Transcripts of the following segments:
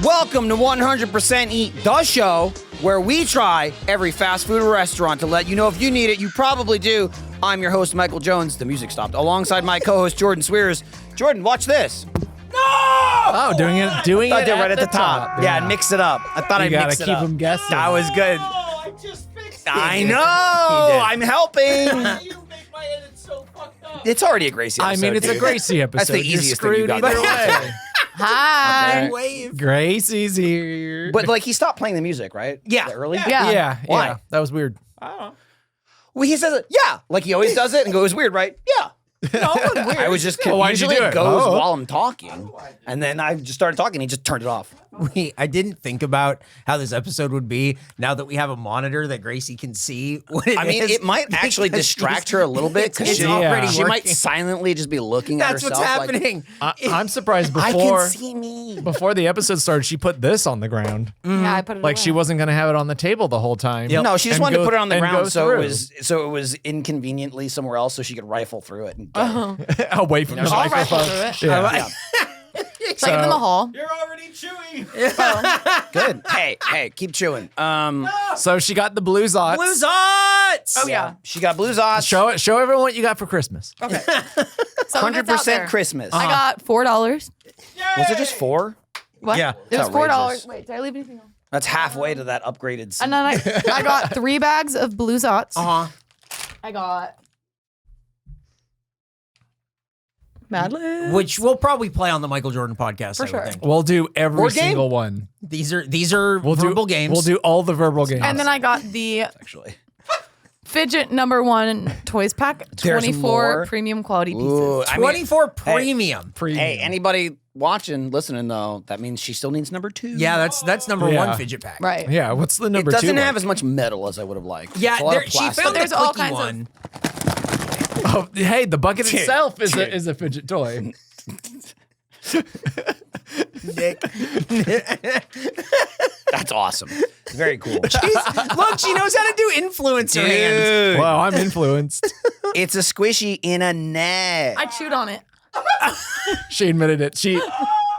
Welcome to 100% Eat, the show where we try every fast food restaurant to let you know if you need it. You probably do. I'm your host, Michael Jones. The music stopped. Alongside my co-host, Jordan Swears. Jordan, watch this. No! Oh, doing it I did right at the top. Yeah, mix it up. I thought I'd mix it up. You gotta keep them guessing. That was good. I just fixed it. I know. I'm helping. You make my edit so fucked up. It's already a Gracie episode. I mean, it's a Gracie episode. That's the You're easiest thing you screwed got either there. way. Hi. Okay. Gracie's here. But like, he stopped playing the music, right? Yeah. Is that early? yeah. Why? That was weird. Well, he says it, yeah, like he always does it and goes weird, right? Yeah. No, it was weird. I was just Well, why'd you usually do it it? goes Oh. while I'm talking, and then I just started talking. He just turned it off. I didn't think about how this episode would be now that we have a monitor that Gracie can see what it I mean, is, it might actually because distract her a little bit because it's she, already she might working. silently just be looking at That's herself. what's like, happening. I'm surprised I before can see me. before the episode started, she put this on the ground. Yeah, I put it Like away. she wasn't gonna have it on the table the whole time. No, she just And wanted to go- put it on the and go ground so through. it was inconveniently somewhere else so she could rifle through it. And get it. away from the I'll rifle microphone. through it. Yeah. It's like in the hall. You're already chewing. Good. Hey, keep chewing. So she got the blue zots. Blue Zots! Oh yeah. She got blue Zots. Show everyone what you got for Christmas. Some of it's out 100% there. Christmas. I got $4. Was it just 4? What? Yeah. It was It's outrageous. $4. Wait, did I leave anything else? That's halfway to that upgraded. And then I got 3 bags of blue zots. Uh-huh. I got Mad Libs. Which we'll probably play on the Michael Jordan podcast, For I would sure. think. We'll do every Board game? single one. These are We'll verbal do games. We'll do all the verbal games. And then I got the actually. fidget #1 toys pack. There's 24 more? premium quality pieces. Ooh, I mean, 24 premium. hey, anybody watching, listening though, that means she still needs number 2. Yeah, that's number Yeah. 1 fidget pack. Right. Yeah, what's the It number 2? doesn't have as much metal as I would have liked. Yeah, It's a lot of she plastic. found the there's all clicky kinds of- one. Oh, hey, the bucket itself is a fidget toy. That's awesome. It's very cool. Look, she knows how to do influencer hands. Wow, I'm influenced. It's a squishy in a net. I chewed on it. She admitted it.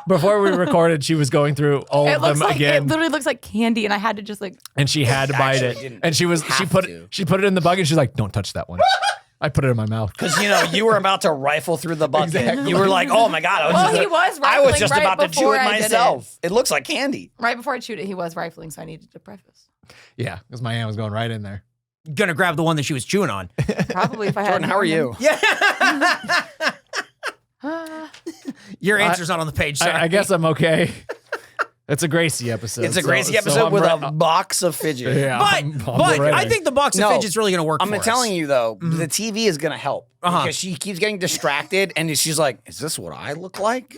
Before we recorded, she was going through all It of looks them like again, it literally looks like candy, and I had to just like. and she had to bite Actually it. didn't And she have put to. it in the bucket. And she's like, "Don't touch that one." I put it in my mouth. Because you were about to rifle through the bucket. Exactly. You were like, "Oh my god!" He was I was rifling just right about to chew before it I did myself. It looks like candy. Right before I chewed it, he was rifling, so I needed to preface. Yeah, because my hand was going right in there. Gonna grab the one that she was chewing on. Probably if I had. Jordan, how are you? Your answer's not on the page, sorry. I guess I'm okay. It's a Gracie episode. It's a Gracie so episode I'm with re- a box of fidget. Yeah, But I'm ready. I think the box of No, fidget's really gonna work I'm for us. telling you though, the TV is gonna help Uh-huh. because she keeps getting distracted, and she's like, "Is this what I look like?"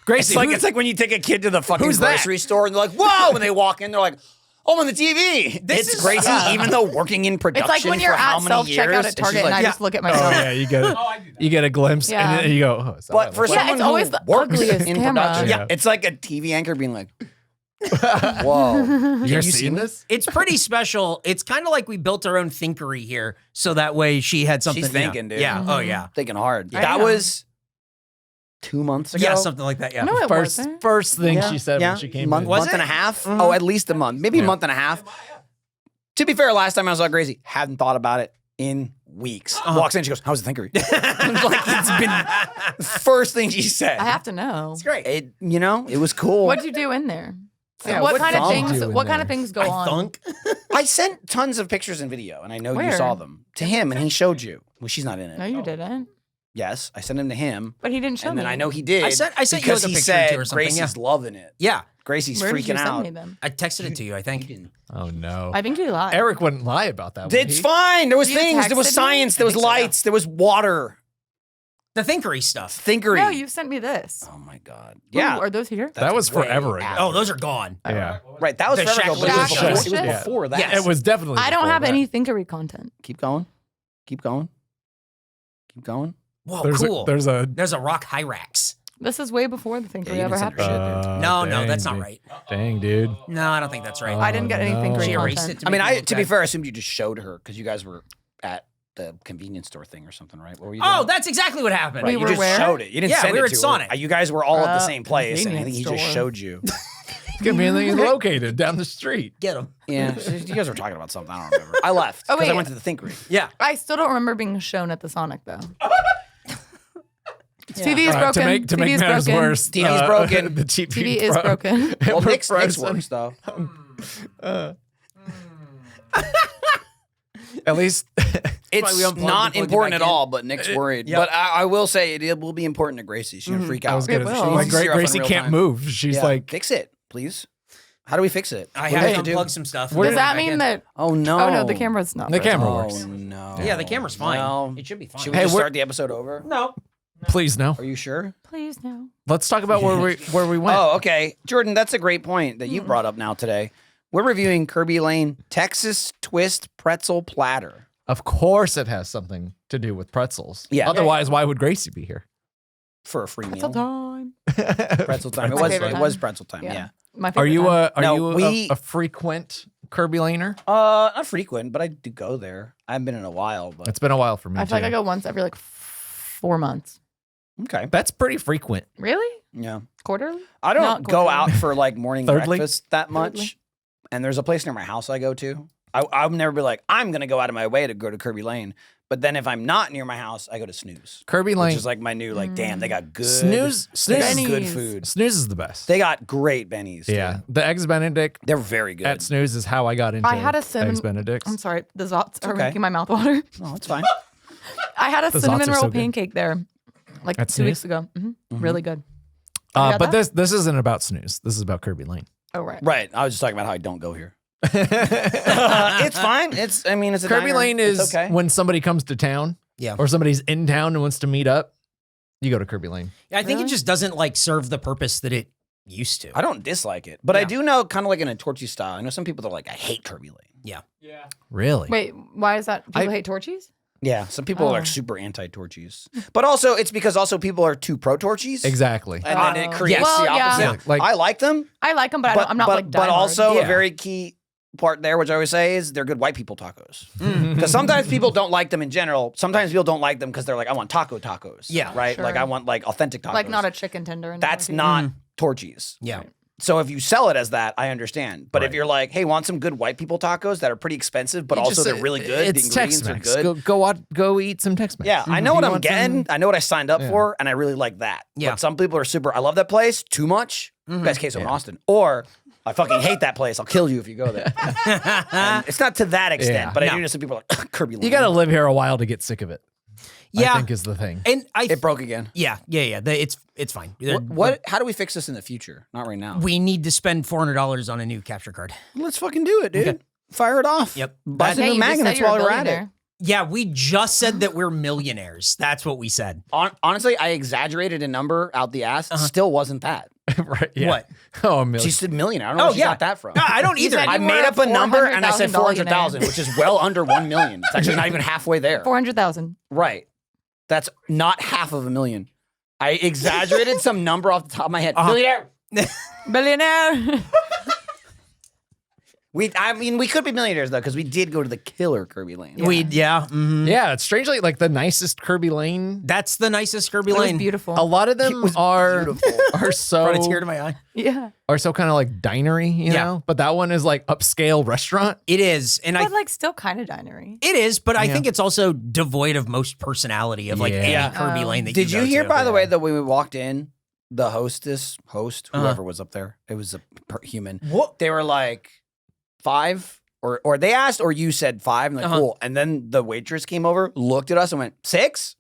Gracie, It's like when you take a kid to the fucking who's that? grocery store, and they're like, "Whoa!" When they walk in, they're like, "Oh, on the TV." This It's is- Gracie, even though working in It's production like when you're for how at many self years. checkout and at she's Target, like, and I yeah. just look at oh myself. yeah, you get a glimpse, Yeah. and then you go, "Oh, is that But what for I look like?" Yeah, someone it's always who the works ugliest in camera. production, Yeah. it's like a TV anchor being like, "Whoa, You you ever seen seen this?" It's pretty special. It's kind of like we built our own thinkery here, so that way she had something. She's thinking, dude. Yeah. Oh yeah. Thinking hard. I That know. was 2 months ago. Yeah, something like that. Yeah. No, it first wasn't. first thing Yeah, she said yeah. when she came month, in. month and a half. Oh, at least a month, maybe a Yeah. month and a half. To be fair, last time I saw Gracie, hadn't thought about it in weeks. Walks in, she goes, "How's the thinkery?" Like it's been the first thing she said. I have to know. It's great. It was cool. What'd you do in there? Yeah, what what kind of thumb things? do in What kind there? of things go I on? thunk. I sent tons of pictures and video, and I know you Where? saw them to him, and he showed you. Well, she's not in it. No, you didn't. Yes, I sent him to him, But he didn't show and me. then I know he did. I sent you because like a he picture said too or something, Gracie's loving it. Yeah. Gracie's Where did you freaking send out. me them? I texted it to you, I think. Oh no, I think you lied. Eric wouldn't lie about that. would It's he? fine. There was You things. There was texted me? science. There I was think so, yeah. lights. There was water. The thinkery stuff. Thinkery. No, you sent me this. Oh my god. Ooh, Yeah. are those here? That was way forever ago. after. Oh, those are gone. Yeah, Right. That was The forever ago, but it was Shack before, Shack it was shit? before that. Yes. it was definitely. I don't before have that. any thinkery content. Keep going. Keep going. Keep going. Whoa, There's cool. a, there's a There's a rock Hyrax. This is way before the thinkery Yeah, you ever didn't send her happened. shit, dude. No, dang, that's not dude. right. Dang, dude. No, I don't think that's right. I didn't get any no. thinkery She erased content. it. I mean, make it look to be bad. fair, I assumed you just showed her because you guys were at the convenience store thing or something, right? What were you doing? Oh, that's exactly what happened. right. We You were just where? showed it. You didn't Yeah, send we it were to at her. Sonic. You guys were all at the same place, and I think convenience he just store. showed you. conveniently located down the street. Get him. Yeah, you guys were talking about something. I don't remember. I left Oh, because I wait. went to the Think Ring. Yeah. I still don't remember being shown at the Sonic though. TV is broken. To TV make is matters broken. worse, TV's broken. The TV, TV is broken. Well, We're Nick's frozen. works though. At least It's we unplugged not and plugged it important back at in. all, but Nick's worried. Yep. But I will say it will be important to Gracie. She's gonna freak out. I was gonna will. say, She like, wants to see her up in Gracie real can't time. move. She's Yeah. like, fix it, please. How do we fix it? I What do have we to have to do? unplug some stuff. Where Does did that mean that? Oh no! Oh no, the camera's not. the working. camera Oh works. no! Yeah, the camera's fine. Well, It should be fine. should we Hey, just we're- start the episode over? No. Please no. Are you sure? Please no. Let's talk about where we went. Oh, okay. Jordan, that's a great point that you brought up now today. We're reviewing Kirby Lane Texas Twist Pretzel Platter. Of course, it has something to do with pretzels. Yeah. Otherwise, why would Gracie be here? For a free Pretzel meal. time. Pretzel time. My favorite It was time. pretzel time, yeah. My favorite Are you time. a frequent Kirby Laner? Not frequent, but I do go there. I haven't been in a while, but It's been a while for me. I feel like too. I go once every like 4 months. okay. That's pretty frequent. Really? Yeah. Quarterly? I don't Not go quarterly. out for like morning Thirdly? breakfast that much. Thirdly? And there's a place near my house I go to. I'll never be like, I'm going to go out of my way to go to Kirby Lane. But then if I'm not near my house, I go to Snooze. Kirby Lane. Which is like my new, like, damn, they got good. Snooze They got is good Benny's. food. Snooze is the best. They got great bennies. dude. Yeah, the eggs Benedict They're very good. at Snooze is how I got into I had a cinnamon. eggs Benedicts. I'm sorry, the zots are okay. making my mouth water. Oh, it's fine. I had a The zots cinnamon are roll so good. pancake there, like At 2 weeks Snooze? ago. Really good. Have you had But that? this isn't about Snooze. This is about Kirby Lane. Oh right. Right. I was just talking about how I don't go here. It's fine. It's a Kirby diner. Lane It's is okay. when somebody comes to town, Yeah. or somebody's in town and wants to meet up. You go to Kirby Lane. I think Really? it just doesn't like serve the purpose that it used to. I don't dislike it, but I Yeah. do know kind of like in a Torchy style. I know some people that are like, I hate Kirby Lane. Yeah. Yeah. Really? Wait, why is that? People I- hate torchies? Yeah, some people are Oh. like super anti-Torchies, but also it's because also people are too pro-Torchies, Exactly. and then it Oh. creates Well, the yeah. opposite. Yeah, like- I like them, I like them, but, I'm not like. but diehard. also Yeah. a very key part there, which I always say is they're good white people tacos. Mm-hmm. Because sometimes people don't like them in general. Sometimes people don't like them because they're like, I want tacos. Yeah. right. Sure. Like I want like authentic tacos. like not a chicken tender. And That's everything. not Torchies. Yeah. So if you sell it as that, I understand. But if Right. you're like, hey, want some good white people tacos that are pretty expensive, but You also just- they're really good. It's the ingredients are Tex-Mex. good. Go eat some Tex-Mex. Yeah, I know what You I'm want getting. some- I know what I signed up Yeah. for, and I really like that. Yeah. But some people are super. I love that place too much. Best case in Austin, or I fucking hate that place. I'll kill you if you go there. And it's not to that extent, Yeah. but I No. do know some people are like Kirby Lane. You got to live here a while to get sick of it. Yeah. I think is the thing. And It broke again. yeah. It's fine. What? How do we fix this in the future? Not right now. We need to spend $400 on a new capture card. Let's fucking do it, dude. Okay. Fire it off. Yep. Buy That- some Hey, new you just said magnets you're a while we're at it. billionaire. Yeah, we just said that we're millionaires. That's what we said. Honestly, I exaggerated a number out the ass. Still wasn't that. Right? Yeah. What? Oh, a million. She said millionaire. I don't know where she got that from. No, I don't You either. said I you made were up a number and I said 400,000 400,000, which is well under 1 million. It's actually not even halfway there. 400,000. Right. That's not half of a million. I exaggerated some number off the top of my head. Millionaire. Billionaire. I mean, we could be millionaires though, because we did go to the killer Kirby Lane. Yeah. Yeah, it's strangely like the nicest Kirby Lane. That's the nicest Kirby It was Lane. beautiful. A lot of them are so Brought a tear to my eye. Yeah. are so kind of like dinery, you Yeah. know. But that one is like upscale restaurant. It is, and But like still kind of dinery. it is, but I Yeah. think it's also devoid of most personality of like Yeah. any Kirby Lane that Did you go hear, to. by the way, that when we walked in, the host, whoever was up there, it was a human. What? They were like 5, or they asked, or you said 5, and like cool. And then the waitress came over, looked at us, and went 6.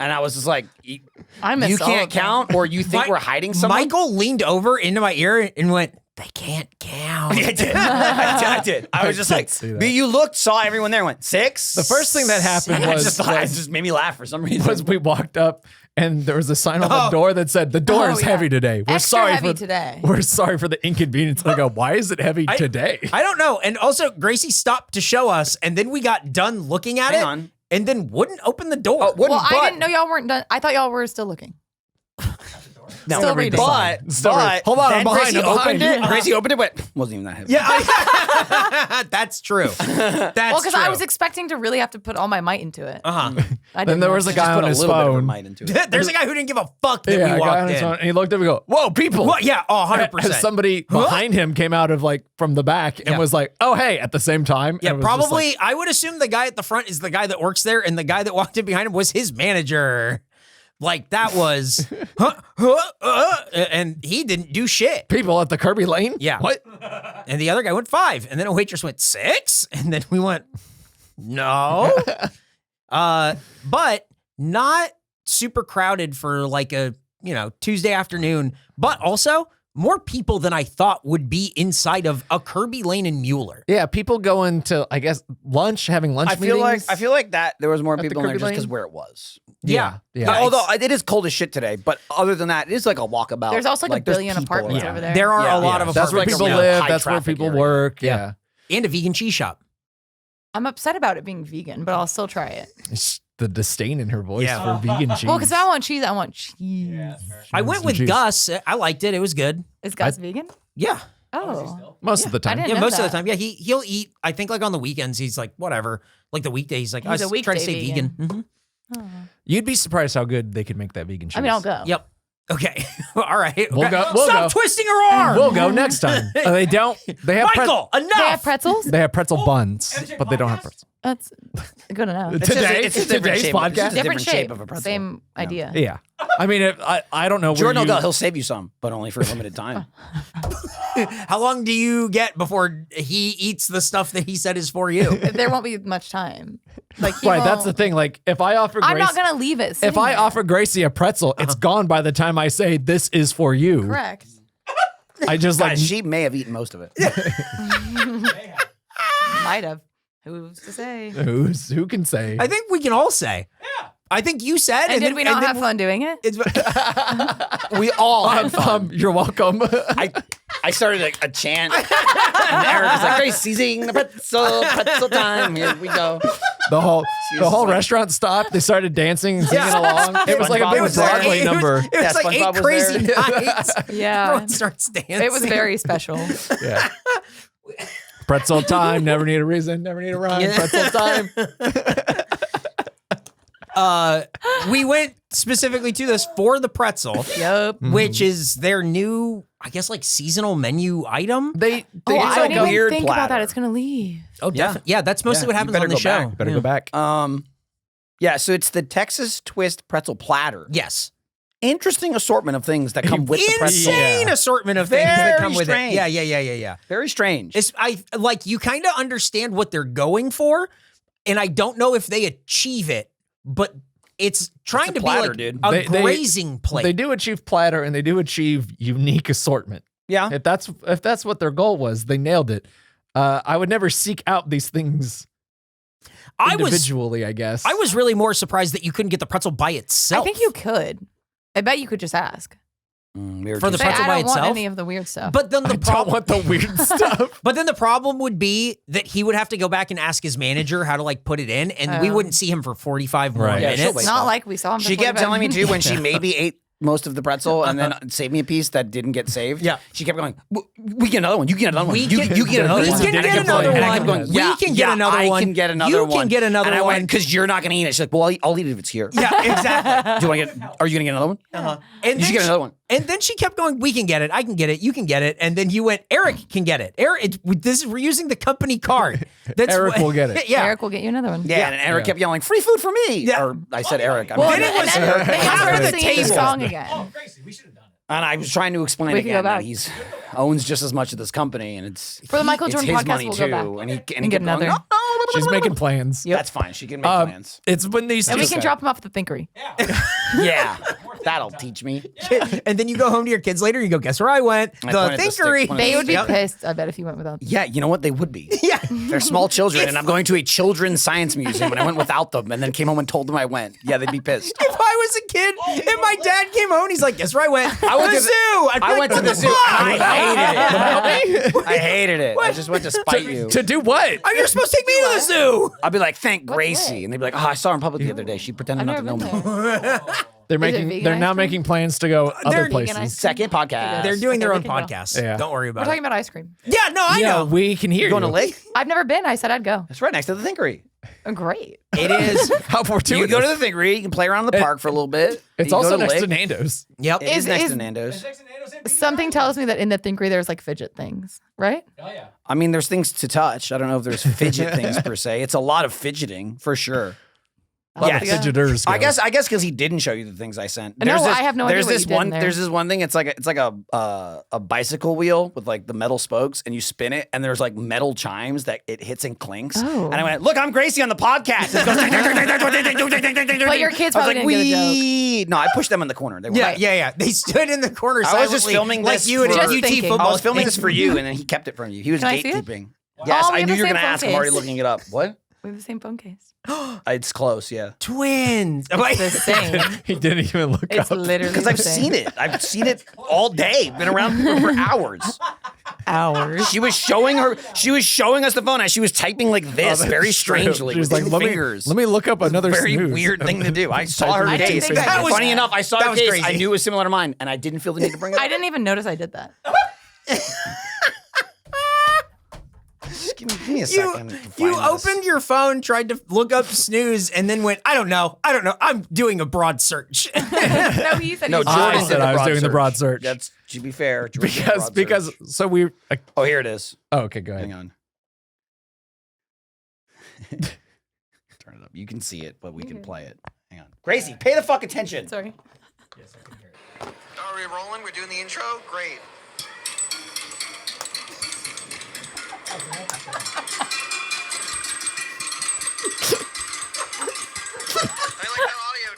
And I was just like, you I miss all can't of them. count, or you think Mi- we're hiding someone? Michael leaned over into my ear and went, "They can't count." I did. I did. I was just did like, see that. but you looked, saw everyone there, and went 6. The first thing that happened I was, just thought, it just made me laugh for some reason. was we walked up and there was a sign on the door that said the door Oh, is yeah. heavy today. We're Extra sorry heavy for today. We're sorry for the inconvenience. And I go, why is it heavy today? I don't know. And also, Gracie stopped to show us, and then we got done looking at Hang it, on. and then wouldn't open the door. Oh, wouldn't, Well, I but- didn't know y'all weren't done. I thought y'all were still looking. No, Still reading. but Hold on, I'm then behind, Gracie I'm behind. opened it. Gracie opened it, but wasn't even that heavy. Yeah, that's true. That's Well, because true. I was expecting to really have to put all my might into it. Then there was a guy Put on a his little bit of a phone. might into it. There's a guy who didn't give a fuck that Yeah, we a guy walked on his in. phone, and he looked up and go, "Whoa, people!" Well, yeah, 100%. And somebody behind him came out of like from the back and Yeah. was like, "Oh, hey!" At the same time. Yeah, And it was just probably. like- I would assume the guy at the front is the guy that works there, and the guy that walked in behind him was his manager. Like that was, and he didn't do shit. people at the Kirby Lane. Yeah. What? And the other guy went 5, and then a waitress went 6, and then we went no. But not super crowded for like a Tuesday afternoon, but also more people than I thought would be inside of a Kirby Lane in Mueller. Yeah, people going to, I guess, lunch, having lunch I feel meetings. like that there was more the people in there Kirby just because Lane? where it was. Yeah. Although it is cold as shit today, but other than that, it is like a walkabout. There's also like a there's billion people apartments around. over there. There are Yeah. a lot of That's where apartments. people Yeah. live. High That's where traffic people area. work. Yeah. Yeah. And a vegan cheese shop. I'm upset about it being vegan, but I'll still try it. It's the disdain in her voice Yeah. for vegan cheese. Well, because I want cheese, I want cheese. I went with cheese. Gus. I liked it. It was good. Is Gus vegan? Yeah. Oh. Most of the time. I didn't Yeah, know most of that. the time. Yeah, he'll eat. I think like on the weekends, he's like whatever. Like the weekdays, he's like He's a I try to weekday stay vegan. vegan. Mhm. You'd be surprised how good they could make that vegan cheese. I mean, I'll go. Yep. Okay. All right. We'll Okay. go- we'll Stop go. twisting her arm. We'll go next time. They don't. They have Michael, enough. They have pretzels? They have pretzel buns, but they don't have pretzels. That's good enough. It's just- Today- it's a different today's shape of- podcast? it's just a Different shape. of a pretzel. Same idea. Yeah. I mean, I don't know. Jordan where will you, go. He'll save you some, but only for a limited time. How long do you get before he eats the stuff that he said is for you? There won't be much time. Like he Right, that's the won't- thing. Like, if I offer I'm Grace, not gonna leave it. if sitting I there. offer Gracie a pretzel, it's gone by the time I say this is for you. correct, I just like Guys, she may have eaten most of it. might have. Who's to say? who can say? I think we can all say. Yeah. I think you said. And did then- we not and then have fun doing it? It's, We all had fun. You're welcome. I started a chant. And Eric was like, Gracie's eating the pretzel time. Here we go. the whole like- restaurant stopped. They started dancing and singing along. It was like a SpongeBob big was there. Broadway number. It was Yeah, like SpongeBob 8 was crazy there. nights. Yeah, Everyone starts dancing. it was very special. Yeah. Pretzel time. Never need a reason. Never need a rhyme. Yeah. Pretzel time. We went specifically to this for the pretzel, Yep. which is their new, I guess, like seasonal menu item. They Oh, It's I like didn't a even weird think about that. platter. It's gonna leave. Oh, definitely. Yeah, that's mostly what happens better on the go show. back. better Yeah. go back. Yeah, so it's the Texas Twist Pretzel Platter. Yes. Interesting assortment of things that come with the pretzel. Insane assortment of things that Very come with strange. it. Yeah. Very strange. It's like you kind of understand what they're going for, and I don't know if they achieve it, but it's trying a to platter, be like dude. a They- grazing plate. They do achieve platter and they do achieve unique assortment. yeah. If that's what their goal was, they nailed it. I would never seek out these things individually, I guess. I was really more surprised that you couldn't get the pretzel by itself. I think you could. I bet you could just ask. For the Say, pretzel I by don't want itself? any of the weird stuff. But then I the don't problem, want the weird stuff. but then the problem would be that he would have to go back and ask his manager how to like put it in, and we Oh. wouldn't see him for 45 more Right. Yeah, she'll minutes. wait. it's not like we saw him. She for kept 45 telling me too when minutes. she maybe ate most of the pretzel and then saved me a piece that didn't get saved. Yeah. She kept going, "We get another one. You get another one. We You can- you get another we one. can And I get kept another going, and I one. kept going, We yeah, can get yeah, another I one. can get another You one. can get another and I one. went, because you're not going to eat it. She's like, well, I'll eat it if it's here. Yeah, exactly. Do you want to get, are you going to get another one? And You should get another one. And then she kept going, we can get it, I can get it, you can get it. And then you went, Eric can get it. Eric, we're using the company card. That's Eric will get it. Yeah. Eric will get you another one. Yeah, and Eric kept yelling, free food for me. Yeah. Or I said Eric. I Well, mean, Then it was and then they half started of the singing the table. song again. Oh, Gracie, we should have done it. and I was trying to explain We can go again that back. he's owns just as much of this company, and it's For the Michael it's Jordan his podcast, money we'll too. go back And he and kept get going, another. "No." She's making plans. That's fine. She can make plans. It's when these And we two- can drop him off at the Thinkery. Yeah, that'll teach me. And then you go home to your kids later, you go, guess where I went? I The pointed the stick- Thinkery. pointed They would be Yep. pissed, I bet, if you went without them. Yeah, you know what? They would be. Yeah. They're small children, and I'm going to a children's science museum, and I went without them, and then came home and told them I went. Yeah, they'd be pissed. If I was a kid and my dad came home, he's like, guess where I went? I went the to the- zoo. I'd be I like, went to what the zoo. fuck? And I hated it. I hated it. I just went to spite you. to do what? Oh, you're supposed to take me to the zoo. I'd be like, thank What's Gracie. it? And they'd be like, oh, I saw her in public the other day. She pretended I've not never to been know me. there. They're Is it making. vegan They're ice now cream? making plans to go They're other vegan places. ice cream. Second podcast. They're doing their Okay, own we can go. podcast. Yeah. Don't worry We're about talking it. about ice cream. Yeah, no, I Yeah, know. we can hear You going to you. Lake? I've never been. I said I'd go. That's right next to the Thinkery. Great. It is. How You fortuitous. can go to the Thinkery. You can play around the park for a little bit. It's You also go to next to Lake. Nando's. Yep. It is next Is- to Nando's. Something tells me that in the Thinkery there's like fidget things, right? Oh yeah. I mean, there's things to touch. I don't know if there's fidget things per se. It's a lot of fidgeting for sure. I'll Yes. have to go. Fidgeters. I go. guess because he didn't show you the things I sent. No, I have no idea There's what this you did one. in there. There's this one thing. It's like a bicycle wheel with like the metal spokes, and you spin it, and there's like metal chimes that it hits and clinks. Oh. And I went, "Look, I'm Gracie on the podcast." It goes, But your kids I was probably like, didn't get a joke. "Wee!" No, I pushed them in the corner. They were Yeah, like, yeah. They stood in the corner I was just silently, filming like this you at for- a Just UT thinking. football I was filming this game. for you, and then he kept it from you. He was Can I see it? gatekeeping. Yes, Oh, we I have knew the you were same going to phone ask. I'm already case. looking it up. What? We have the same phone case. It's close, yeah. Twins. The same. he didn't even look It's up. literally Because the I've same. seen it. I've seen it all day. Been around for hours. Hours. She was showing us the phone as she was typing like this, That's very true. strangely. She was with like, two let fingers. me look up another Very snooze. weird thing to do. I saw her I didn't case. think that was- Funny enough, I saw that her was case. crazy. I knew it was similar to mine, and I didn't feel the need to bring it up. I didn't even notice I did that. Just give me a You, second. to you find this. opened your phone, tried to look up snooze, and then went, I don't know. I'm doing a broad search. No, he said No, he was Jordan I did said the I was broad doing the search. broad search. That's to be fair. Jordan did the broad because search. so we. Oh, here it is. Oh, okay, go ahead. Hang on. Turn it up. You can see it, but we can play it. Hang on. Gracie, pay the fuck attention. Sorry. Are we rolling? We're doing the intro? Great. I like that audio,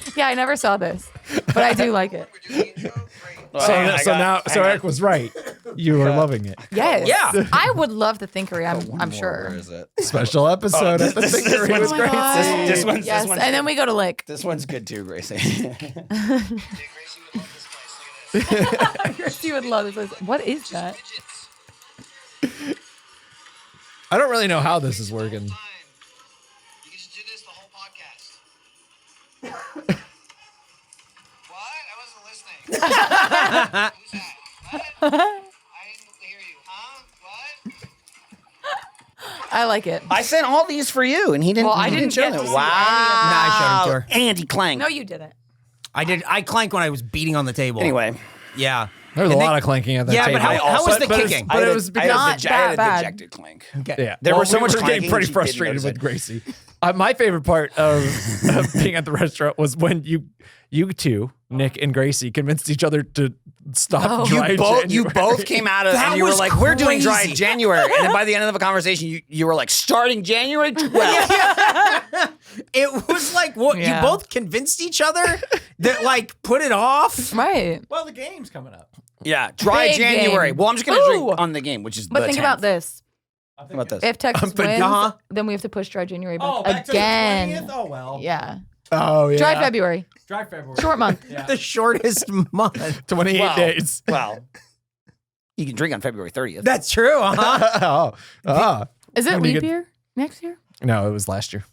Dick. Yeah, I never saw this, but I do like it. We're doing the intro? Great. So, Hang on, so now, hang so on. Eric was right. You were loving it. Yes. Yeah. I would love the Thinkery. I'm One more. sure. Where is it? Special episode at the this Thinkery one's with Oh my Gracie. God. This one's- yes. this one's- And then we go to Lick. This one's good too, Gracie. Hey, Gracie, we love this place. Look at this. Christy would love this. What is that? Fidgets. I don't really know how this is working. Time. You can just do this the whole podcast. What? I wasn't listening. Who's that? What? I didn't hear you. Huh? What? I like it. I sent all these for you, and he didn't. Well, I he didn't show get them. to see Wow. any of them. Nah, I showed them to her. Andy Clank. No, you didn't. I did. I clanked when I was beating on the table. Anyway, Yeah. There was a And lot they- of clanking at that Yeah, table. but how was the But it's- kicking? But it was because Not I had a that bad. dejected Clank. Okay. yeah, There was so much we were clanking getting pretty she didn't frustrated notice with it. Gracie. My favorite part of being at the restaurant was when you two, Nick and Gracie, convinced each other to stop Oh. dry You January. both came out of That and you were was like, we're doing dry crazy. January. And then by the end of the conversation, you were like, starting January 12th. It was like what Yeah. you both convinced each other that like put it off. Right. Well, the game's coming up. Yeah, dry Big January. game. Well, I'm just going to Ooh. drink on the game, which is But the think 10th. about this. I'm How about this? If Texas but- wins, uh-huh. then we have to push dry January back Oh, back again. to the 20th? Oh, well. Yeah. Oh yeah, Dry February. Dry February. Short month. Yeah. The shortest month. 28 Wow. days. Well, you can drink on February 30th. That's true, huh? Is it When do you leap get- year next year? No, it was last year.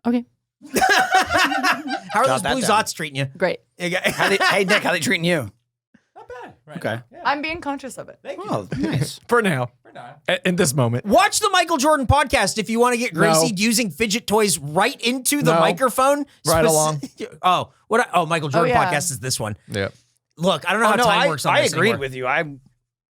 Okay. How are Jot those that blue down. zots treating you? Great. Hey, Nick, how they treating you? Not bad. Right Okay. now. Yeah. I'm being conscious of it. Thank you. Oh, nice. For now, For now. in this moment. Watch the Michael Jordan podcast if you want to get Gracie No. using fidget toys right into the No. microphone. Right along. Oh, Michael Jordan yeah. podcast is this one. Yeah. Look, I don't know how time works on I this agreed anymore. with you.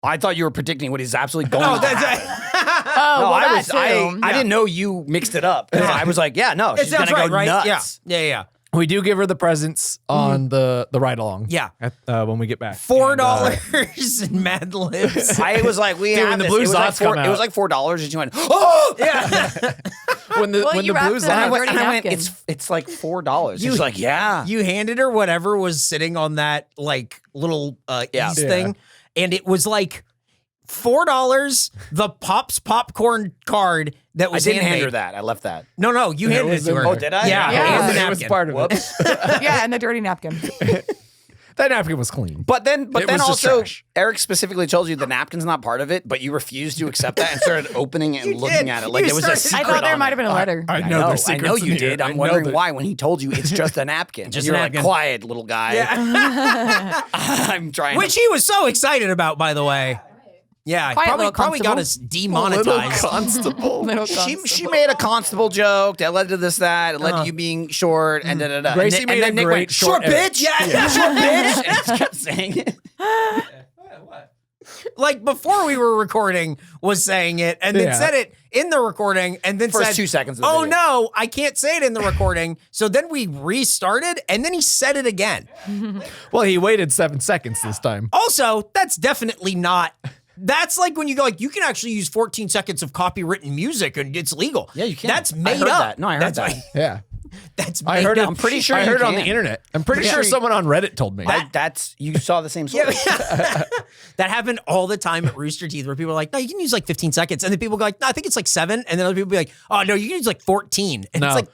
I thought you were predicting what he's absolutely going Oh, to happen. Oh, No, well, I that was. too. I didn't know you mixed it up. I was like, yeah, no, It she's gonna sounds go right, right? nuts. Yeah. We do give her the presents on the ride along. Yeah. When we get back. $4 in Mad Libs. I was like, we Dude, have when the this. blue It was like zots come $4 It out. was like $4, and she went, oh, Yeah. when the Well, when you the wrapped blues it in And I a went, dirty and I went napkin. it's like $4. You- She's like, yeah. You handed her whatever was sitting on that like little Yeah. ease Yeah. thing, and it was like $4. The Pops popcorn card that I was didn't hand handmade. her that. I left that. No, you handed it was to in her. there. Oh, did I? Yeah, Yeah. and the it was napkin. part of it. Whoops. Yeah, and the dirty napkin. That napkin was clean. But then It was just also, trash. Eric specifically told you the napkin's not part of it, but you refused to accept that and started opening it and You looking did. at it like You there was a started- secret. I thought there on might it. have been a letter. I know there's I secrets know in you here. did. I I'm know wondering that- why when he told you it's just a napkin. Just You're a like, napkin. quiet little guy. Yeah. I'm trying. Which he was so excited about, by the way. Yeah, Quiet little probably got constable. us demonetized. constable. Little She constable. made a constable joke that led to this, that. It led to you being short and da-da-da. Gracie and made a then Nick great went, short short edit. bitch. Yeah, short bitch. And he just kept saying it. What? Like before we were recording was saying it and then Yeah. said it in the recording and then First said 2 seconds of the oh video. no, I can't say it in the recording. So then we restarted and then he said it again. Well, he waited 7 seconds this time. Also, that's definitely not. That's like when you go like you can actually use 14 seconds of copywritten music and it's legal. Yeah, you can. That's I made heard up. that. No, I heard that's that. Yeah. That's I made heard it. up. I'm pretty sure I you heard it on the can. internet. I'm pretty Yeah. sure someone on Reddit told me. That's you saw the same story. Yeah. That happened all the time at Rooster Teeth where people are like, no, you can use like 15 seconds. And then people go like, no, I think it's like 7. And then other people be like, oh no, you can use like 14. And No. it's like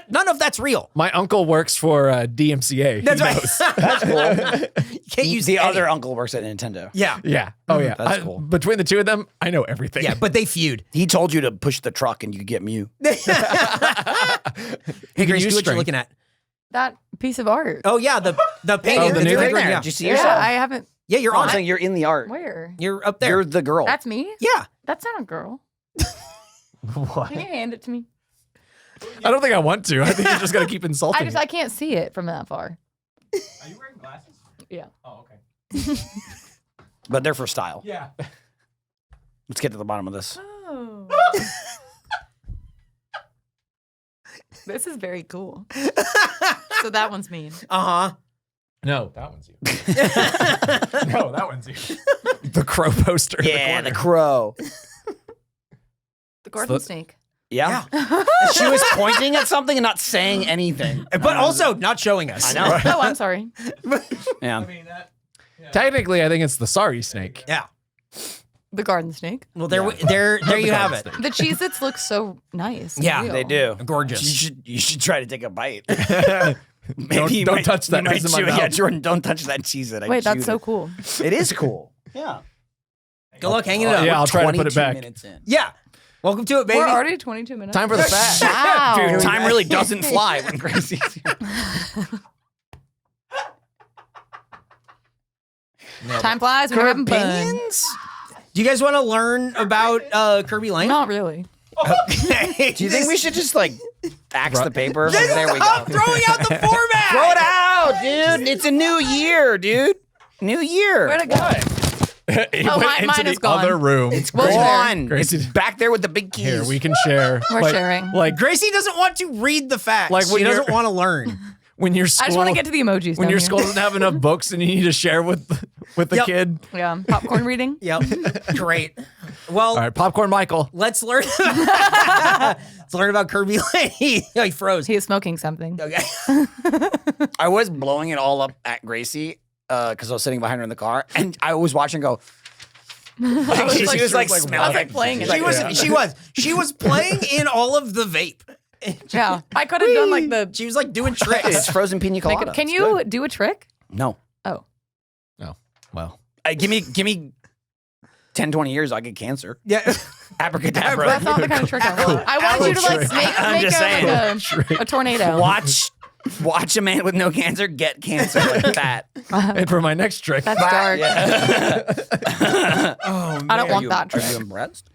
none of that's real. My uncle works for DMCA. That's He right. knows. That's cool. You can't use the any. other uncle works at Nintendo. Yeah. Yeah. Oh, yeah. That's cool. Between the two of them, I know everything. Yeah, but they feud. He told you to push the truck and you could get Mew. Hey, Grace, use what you're strength. looking at? That piece of art. Oh yeah, the painting. the It's new right thing? there, Yeah. Did you see yeah, yourself? I haven't. Yeah, you're I'm on it. saying you're in the art. Where? You're up there. You're the girl. That's me? Yeah. That's not a girl. What? Can you hand it to me? I don't think I want to. I think you're just going to keep insulting I can't see it from that far. Are you wearing glasses? Yeah. Oh, okay. But they're for style. Yeah. Let's get to the bottom of this. Oh. This is very cool. So that one's mean. Uh-huh. No, that one's you. No, that one's you. The crow poster. in Yeah, the the corner. crow. The garden the- snake. Yeah. She was pointing at something and not saying anything. But also not showing us. I know. Oh, I'm sorry. Yeah. I mean, that. Technically, I think it's the sorry snake. Yeah. The garden snake. Well, there you have it. The Cheez-Its look so nice. and Yeah, real. They do. Gorgeous. You should try to take a bite. Don't you might- touch that. you might It's in my chew it. Yeah, mouth. Jordan, don't touch that cheese that I Wait, that's chewed so it. cool. It is cool. Yeah. Good luck hanging it up. Yeah, I'll try to put it 22 back. minutes in. Yeah. Welcome to it, baby. We're already 22 minutes. Time for the fact. Wow. Dude, time really doesn't fly when Gracie's here. Time flies when you're having fun. Opinions? Do you guys want to learn about Kirby Lane? Not really. Okay. Do you think we should just like axe the paper? There we go. Stop throwing out the format. Throw it out, dude. It's a new year, dude. New year. Where'd it go? He Oh, went into mine the is gone. other room. It's We'll share. gone. Gracie- It's back there with the big keys. Here, we can share. We're sharing. Like Gracie doesn't want to read the facts. Like when she doesn't you're- want to learn. when your school, I just want to get to the emojis. when down your here. school doesn't have enough books and you need to share with the Yep. kid. Yeah, popcorn reading. Yep. Great. Well, All right, popcorn, Michael. let's learn. Let's learn about Kirby Lane. He froze. He is smoking something. Okay. I was blowing it all up at Gracie because I was sitting behind her in the car, and I was watching her go. Like, she was like smelling. playing it. She was playing in all of the vape. Yeah, I could have done like the. She was like doing It's tricks. frozen pina Like, colada. can you do a trick? No. Oh, Oh, well. Give me 10, 20 years, I'll get cancer. Yeah. Abracadabra. that's not the kind of trick I want. I want you to like I'm make just saying. a tornado. Watch a man with no cancer get cancer like that. And for my next trick, That's dark. Oh, I don't want you, that Are trick. you impressed?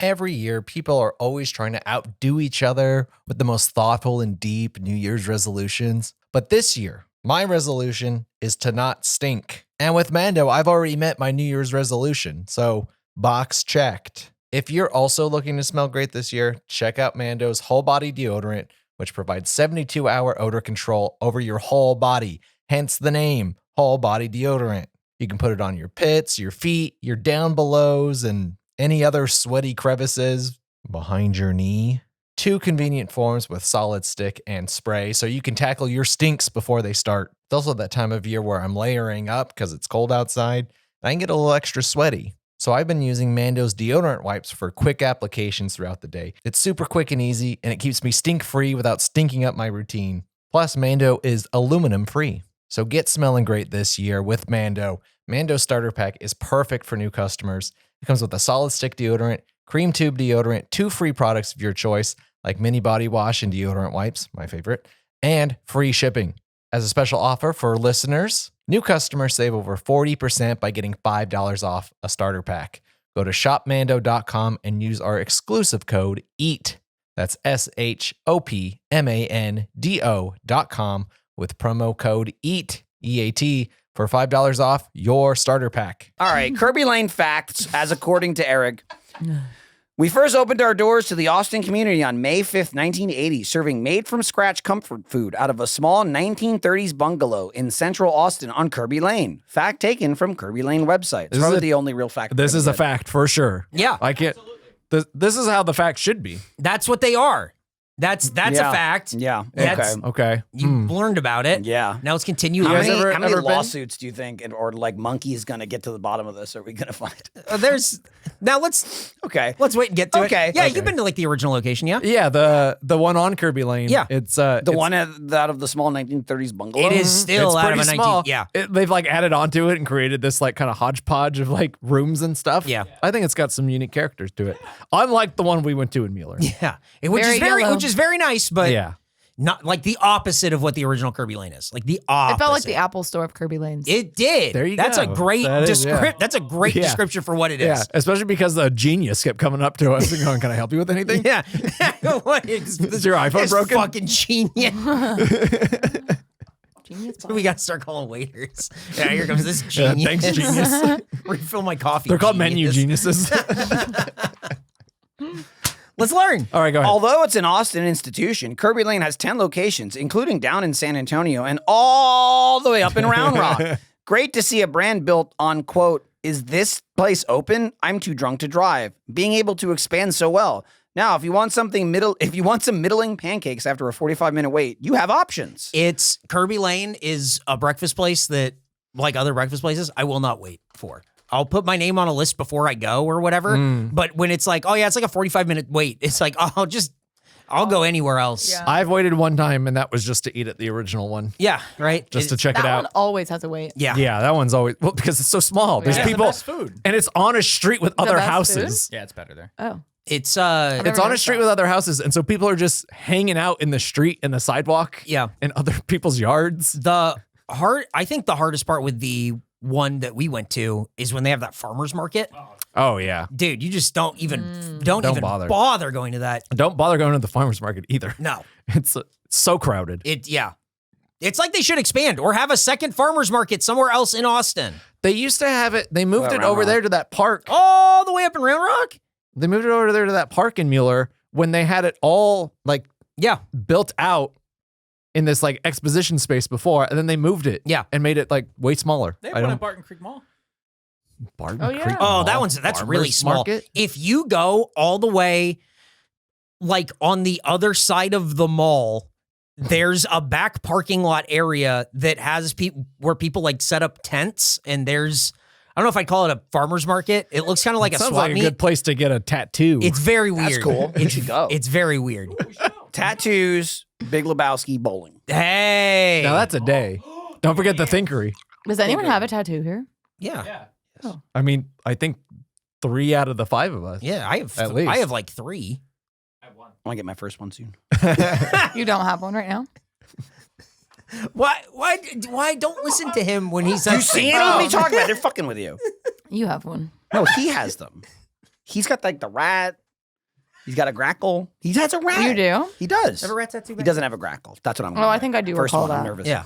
Every year, people are always trying to outdo each other with the most thoughtful and deep New Year's resolutions. But this year, my resolution is to not stink. And with Mando, I've already met my New Year's resolution. So, box checked. If you're also looking to smell great this year, check out Mando's whole body deodorant, which provides 72-hour odor control over your whole body. Hence the name, whole body deodorant. You can put it on your pits, your feet, your down belows, and any other sweaty crevices behind your knee. 2 convenient forms with solid stick and spray, so you can tackle your stinks before they start. It's also that time of year where I'm layering up because it's cold outside. I can get a little extra sweaty. So I've been using Mando's deodorant wipes for quick applications throughout the day. It's super quick and easy, and it keeps me stink-free without stinking up my routine. Plus, Mando is aluminum-free. So get smelling great this year with Mando. Mando Starter Pack is perfect for new customers. It comes with a solid stick deodorant, cream tube deodorant, 2 free products of your choice, like mini body wash and deodorant wipes, my favorite, and free shipping. As a special offer for listeners, new customers save over 40% by getting $5 off a starter pack. Go to shopmando.com and use our exclusive code EAT. That's SHOPMANDO.com with promo code EAT, EAT, for $5 off your starter pack. All right, Kirby Lane facts, as according to Eric. We first opened our doors to the Austin community on May 5th, 1980, serving made-from-scratch comfort food out of a small 1930s bungalow in central Austin on Kerbey Lane. Fact taken from Kerbey Lane website. It's probably the only real fact. This is a fact for sure. Yeah. I can't. This is how the fact should be. That's what they are. That's a fact. Yeah. That's- Okay. You learned about it. Yeah. Now let's continue. How guys many, ever- how many ever been? lawsuits do you think, or like monkeys, gonna get to the bottom of this? Are we gonna find? Let's Okay. wait and get to Okay. it. Yeah, Okay. you've been to like the original location, yeah? Yeah, the one on Kerbey Lane. Yeah. It's The it's- one out of the small 1930s bungalow. It is still it's out of pretty a 19. small. Yeah. They've like added onto it and created this like kind of hodgepodge of like rooms and stuff. Yeah. I think it's got some unique characters to it. Unlike the one we went to in Mueller. Yeah. Which Very yellow. is very nice, but Yeah. not like the opposite of what the original Kirby Lane is. Like the opposite. It felt like the Apple Store of Kirby Lanes. It did. There you That's go. a great That is, yeah. That's a great Yeah. description for what it Yeah, is. especially because the genius kept coming up to us and going, "Can I help you with anything?" Yeah. What is Is your iPhone this broken? fucking genius. Genius We got to start calling waiters. Yeah, here comes this Yeah, genius. thanks, genius. Refill my coffee. They're called menu genius. geniuses. Let's learn. All right, go ahead. Although it's an Austin institution, Kerbey Lane has 10 locations, including down in San Antonio and all the way up in Round Rock. Great to see a brand built on, quote, "Is this place open? I'm too drunk to drive," being able to expand so well. Now, if you want some middling pancakes after a 45-minute wait, you have options. It's Kirby Lane is a breakfast place that, like other breakfast places, I will not wait for. I'll put my name on a list before I go or whatever. But when it's like, oh yeah, it's like a 45-minute wait, it's like, I'll go anywhere else. Yeah. I've waited one time, and that was just to eat at the original one, Yeah, right? just to check that it one out. always has a wait. Yeah. Yeah, that one's always because it's so small. There's Yeah. people, Best food. and it's on a street with other best houses. Yeah, it's better there. Oh. It's It's never on a noticed street that. with other houses, and so people are just hanging out in the street and the sidewalk. Yeah. in other people's yards. I think the hardest part with the one that we went to is when they have that farmer's market. Oh yeah, Dude, you just don't even Don't even bother. bother going to that. don't bother going to the farmers market either. No. It's so crowded. It's like they should expand or have a second farmer's market somewhere else in Austin. They used to have it. They moved Well, it Round over Rock. there to that park. All the way up in Round Rock? They moved it over there to that park in Mueller when they had it all like Yeah. built out in this like exposition space before, and then they moved it. Yeah. and made it like way smaller. They have I one don't. at Barton Creek Mall. Barton Oh, yeah. Creek Oh, Mall, that's Farmers really small. Market? If you go all the way like on the other side of the mall, there's a back parking lot area that has people where people like set up tents, and there's I don't know if I'd call it a farmer's market. It looks kind of like a Sounds swap like a meet. good place to get a tattoo. It's very weird. That's cool. You should go. It's very weird. Tattoos, Big Lebowski, bowling. Hey. now that's a day. Don't forget the Thinkery. Does anyone have a tattoo here? yeah. Yeah. I mean, I think 3 out of the 5 of us. Yeah, I have At least. I have like 3. I have one. I want to get my first one soon. You don't have one right now? Why don't listen to him when he says You see it? What are you talking about? They're fucking with you. You have one. No, he has them. He's got like the rat. He's got a grackle. He has a rat. You do? He does. Have a rat tattoo? He doesn't have a grackle. That's what I'm. Oh, I think I do First recall one. I'm that. nervous. Yeah.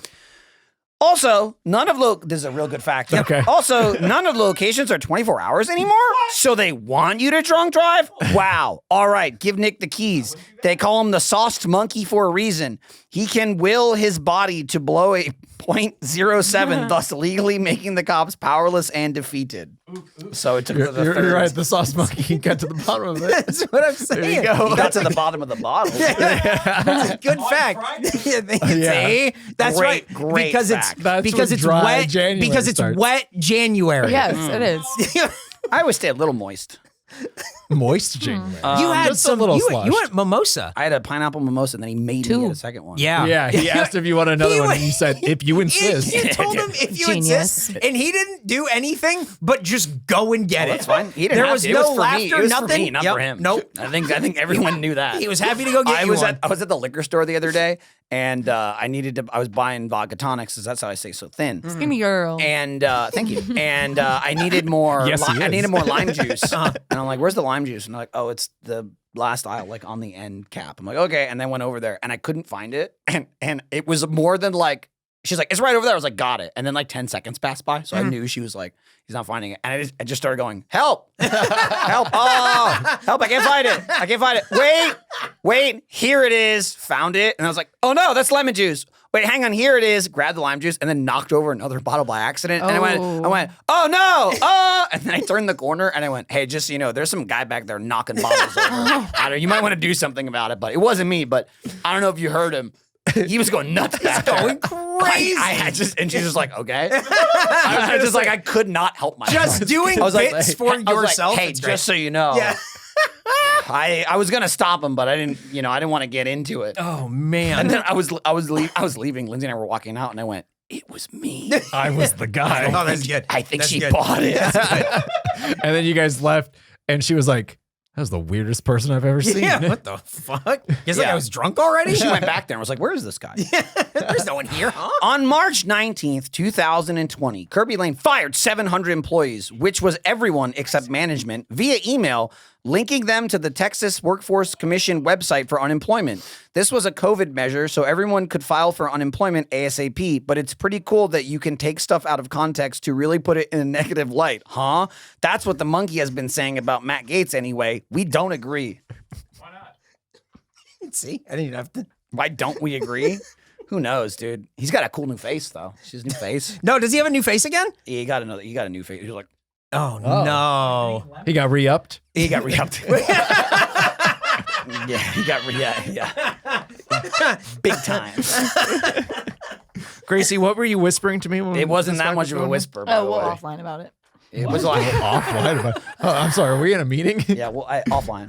Also, none of this is a real good fact. Okay. Also, none of the locations are 24 hours anymore. So they want you to drunk drive? Wow. All right, give Nick the keys. They call him the sauced monkey for a reason. He can will his body to blow a .07, thus legally making the cops powerless and defeated. So it took You're, to the you're third. right. The sauce monkey got to the bottom of it. That's what I'm saying. There you go. He got to the bottom of the bottle. That's a good On fact. Friday? Yeah. See? That's Great, right. great because fact. That's because when it's dry wet. January Because it's starts. wet January. Yes, it is. I always stay a little moist. Moist gingerbread. You had just some. a little You slushed. went mimosa. I had a pineapple mimosa, and then he made me get a second one. Yeah. Yeah, he asked if you want another one, and you said, if you insist. You told him if you Genius. insist, and he didn't do anything but just go and get it. That's fine. He didn't There have was to. It no was for laughter, me. It was nothing. for me, not Yep. for him. Nope. I think everyone knew that. He was happy to go get I you was one. I was at the liquor store the other day, and I was buying vodka tonics, because that's how I stay so thin. Skinny girl. And thank you. And I needed more. Yes, he I is. needed more lime juice. And I'm like, "Where's the lime juice?" And they're like, "Oh, it's the last aisle, like on the end cap." I'm like, "Okay." And then went over there, and I couldn't find it. And it was more than like. She's like, "It's right over there." I was like, "Got it." And then like 10 seconds passed by, so I knew she was like, "He's not finding it." And I just started going, "Help! Help! Oh, help! I can't find it! I can't find it! Wait! Here it is! Found it!" And I was like, "Oh no, that's lemon juice." Wait, hang on, here it is. Grabbed the lime juice and then knocked over another bottle by accident. And I went, "Oh no! Oh!" And then I turned the corner and I went, "Hey, just so you know, there's some guy back there knocking bottles over. I don't, you might want to do something about it." But it wasn't me. But I don't know if you heard him. He was going nuts back there. Going crazy. I had just, and she's just like, "Okay." I was just like, I could not help myself. Just doing I was like, bits for I was like, yourself. "Hey, it's great. just so you know." Yeah. I was gonna stop him, but I didn't. I didn't want to get into it. Oh man. And then I was leaving. Lindsay and I were walking out, and I went, "It was me. I was the guy. Oh, that's good. I think That's she good. bought it." And then you guys left, and she was like, "That was the weirdest person I've ever seen." Yeah, what the fuck? Guess like Yeah. I was drunk already? She went back there and was like, "Where is this guy?" There's no one here, huh? On March 19th, 2020, Kirby Lane fired 700 employees, which was everyone except management, via email, linking them to the Texas Workforce Commission website for unemployment. This was a COVID measure, so everyone could file for unemployment ASAP, but it's pretty cool that you can take stuff out of context to really put it in a negative light, huh? That's what the monkey has been saying about Matt Gaetz anyway. We don't agree. Why not? See, I didn't even have to. Why don't we agree? Who knows, dude? He's got a cool new face, though. It's his new face. No, does he have a new face again? Yeah, he got a new face. He was like, Oh, no. He got re-upped. he got re-upped. Yeah, he got yeah. Big time. Gracie, what were you whispering to me? When It wasn't this that talk much was of a going on? whisper, by Oh, the we'll way. offline about it. It was like, Offline. Oh, I'm sorry. Are we in a meeting? yeah, well, offline.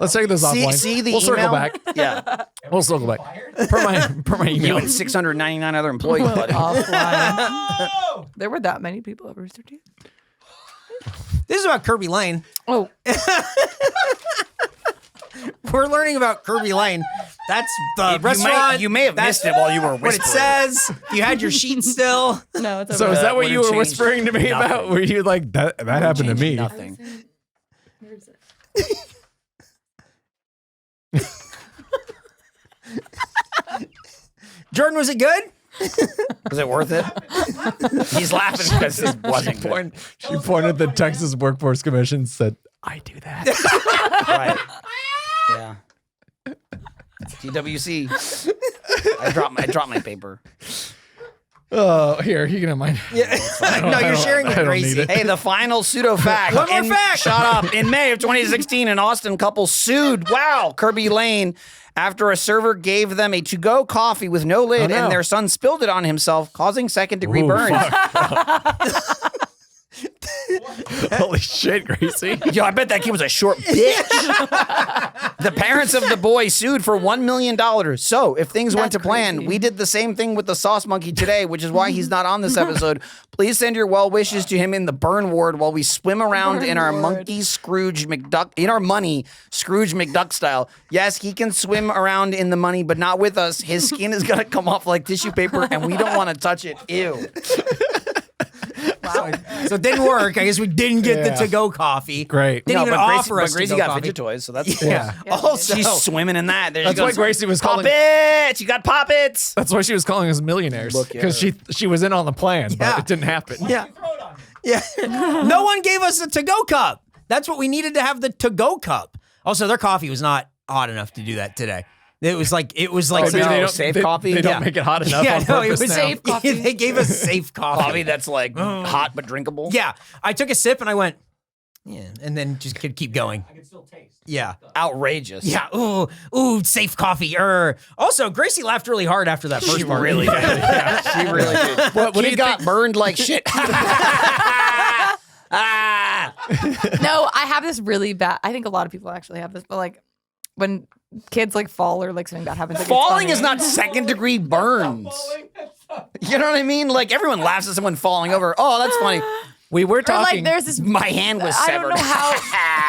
Let's take this offline. See the we'll circle email? back. Yeah, We'll circle back. Per my you email. and 699 other employees, buddy. Offline. There were that many people at Rooster Teeth. This is about Kirby Lane. Oh, We're learning about Kirby Lane. That's the restaurant. You may have That's missed it while you were what it whispering. says. You had your sheet still. no, it's over. So is that what would've you were changed whispering to me about? nothing. Were you like, that happened to Changed me? Nothing. Where is it? Jordan, was it good? Was it worth it? He's laughing because this wasn't good. She pointed at the Texas Workforce Commission and said, I do that. Right. Yeah. TWC. I dropped my paper. Oh, here, you can have mine. Yeah. No, you're sharing with I don't need Gracie. it. Hey, the final pseudo fact. One more fact. Shut up. In May of 2016, an Austin couple sued, Kirby Lane, after a server gave them a to-go coffee with no lid, Oh, no. and their son spilled it on himself, causing second-degree Ooh, burns. Holy shit, Gracie. Yo, I bet that kid was a short bitch. The parents of the boy sued for $1 million. So, if things went to That's plan, crazy. we did the same thing with the sauce monkey today, which is why he's not on this episode. Please send your well wishes to him in the burn ward while we swim around in our monkey Scrooge McDuck, in our money Scrooge McDuck style. Yes, he can swim around in the money, but not with us. His skin is gonna come off like tissue paper, and we don't want to touch it. Ew. So it didn't work. I guess we didn't get the Yeah. to-go coffee. Great. Didn't even offer us Gracie to-go got coffee. fidget toys, so that's Yeah. Also, She's swimming in that. There she That's why goes. Gracie was calling. Poppets! You got poppets! That's why she was calling us millionaires. Look at Because her. she was in on the plan, Yeah. but it didn't happen. yeah. Yeah. No one gave us a to-go cup. That's what we needed to have, the to-go cup. Also, their coffee was not hot enough to do that today. It was like Oh, such maybe no, they don't, safe they, coffee? They don't Yeah. make it hot enough Yeah, on no, it purpose was now. safe coffee. They gave us safe Coffee that's like hot but drinkable. Yeah. I took a sip and I went, yeah, and then just could keep going. I can still taste. Yeah. Outrageous. Yeah. Ooh, safe coffee. Also, Gracie laughed really hard after that first She part. really did. Yeah, she really did. What do He you got burned like shit. Ah! No, I have this really bad. I think a lot of people actually have this, but like when kids like fall or like something bad happens. Like, Falling it's is funny. not second-degree burns. You know what I mean? Like everyone laughs at someone falling over. Oh, that's funny. We were Or talking. like there's this. My hand was I severed. don't know how.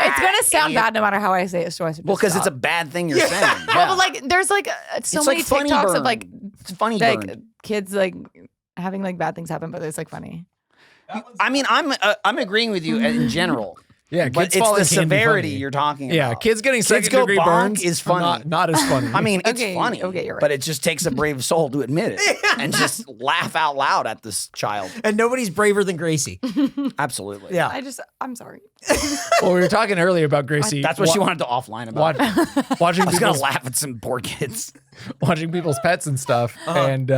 It's gonna sound bad no matter how I say it. So I should Well, just because it's a stop. bad thing you're saying. Well, Yeah. but like there's like so It's many like funny TikToks burn. of like It's funny burn. kids like having like bad things happen, but it's like funny. I mean, I'm agreeing with you in general. yeah, But kids it's falling the can be severity funny. you're talking about. Yeah, kids getting Kids second go degree bonk burns is funny. Not as funny. I mean, it's Okay, funny. okay, you're right. But it just takes a brave soul to admit it and just laugh out loud at this child. And nobody's braver than Gracie. Absolutely. Yeah. I'm sorry. well, we were talking earlier about Gracie. That's what she wanted to offline about. Watching I was gonna people's, laugh at some poor kids. watching people's pets and stuff, and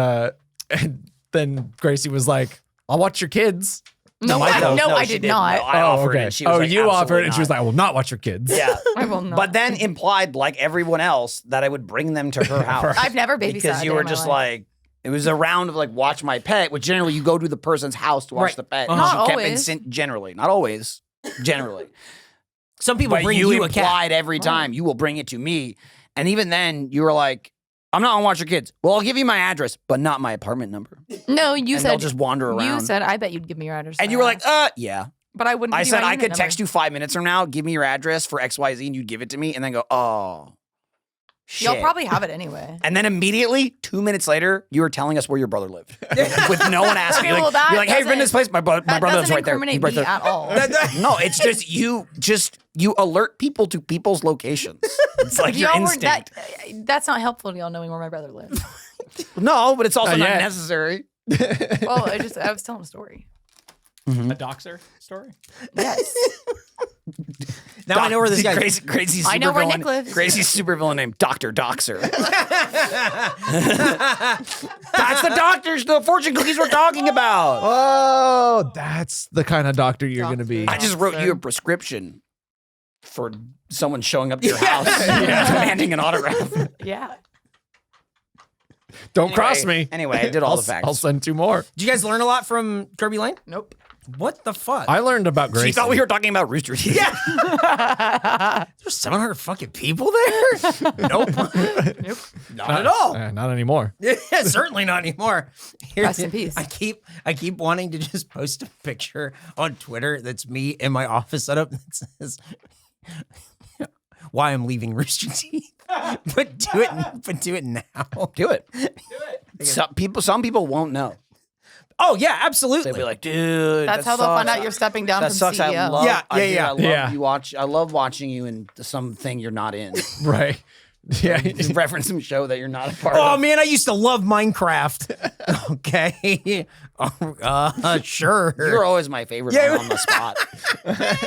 then Gracie was like, "I'll watch your kids." No, I she did didn't. not. No, I offered it. She was like, you offered, "Absolutely and she was not." like, "I will not watch your kids." Yeah. I will not. But then implied, like everyone else, that I would bring them to her house. I've never babysat because a you day were in my just life. like, it was a round of like watch my pet, which generally you go to the person's house to watch Right. the pet. Uh-huh. And she Not kept always. generally, not always, generally. Some people But bring you you a cat. implied every time you will bring it to me, and even then you were like, "I'm not gonna watch your kids." Well, I'll give you my address, but not my apartment number. No, you And they'll said just wander You around. said I bet you'd give me your address. And you were like, yeah. but I wouldn't. I give you said my I unit could text number. you 5 minutes from now, give me your address for XYZ, and you'd give it to me, and then go, oh, shit. Y'all probably have it anyway. And then immediately, 2 minutes later, you were telling us where your brother lived with no one asking. Okay, well, that you're like, hey, I've been to doesn't- this place. My brother That lives doesn't right there. incriminate He's right me there. at all. No, it's just you alert people to people's locations. It's like your Y'all were- instinct. That's not helpful to y'all knowing where my brother lives. No, but it's also Not not yet. necessary. Well, I was telling a story. A doxer story? Yes. Now I know where this guy. Gracie's I know where supervillain- Nick lives. Gracie's supervillain named Dr. Doxer. That's the doctors, the fortune cookies we're talking about. Oh, that's the kind of doctor you're going to be. I just wrote you a prescription for someone showing up to your house demanding an autograph. Yeah. Don't cross me. Anyway, I did all I'll, the facts. I'll send 2 more. Did you guys learn a lot from Kirby Lane? Nope. What the fuck? I learned about Gracie. She thought we were talking about Rooster Teeth. Yeah. There's 700 fucking people there? Nope. Nope. Not at all. Not anymore. Yeah, certainly not anymore. Here- Rest in peace. I keep wanting to just post a picture on Twitter that's me in my office setup that says why I'm leaving Rooster Teeth. But do it now. Do it. Some people won't know. Oh yeah, absolutely. They'll be like, dude, That's that how they'll find sucks. out you're stepping down That from sucks. CEO. I love, Yeah, I yeah, do. yeah. I love Yeah. you watch. I love watching you in something you're not in. Right. Yeah. You reference some show that you're not a part Oh of. man, I used to love Minecraft. Okay. Sure. You're always my favorite Yeah. one on the spot.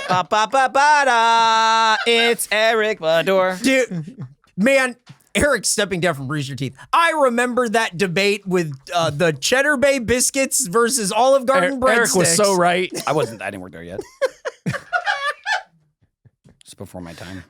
Ba, ba, ba, ba, da. It's Eric Bador. Dude, man, Eric's stepping down from Rooster Teeth. I remember that debate with the Cheddar Bay biscuits versus Olive Garden breadsticks. Eric was so right. I didn't work there yet. Just before my time.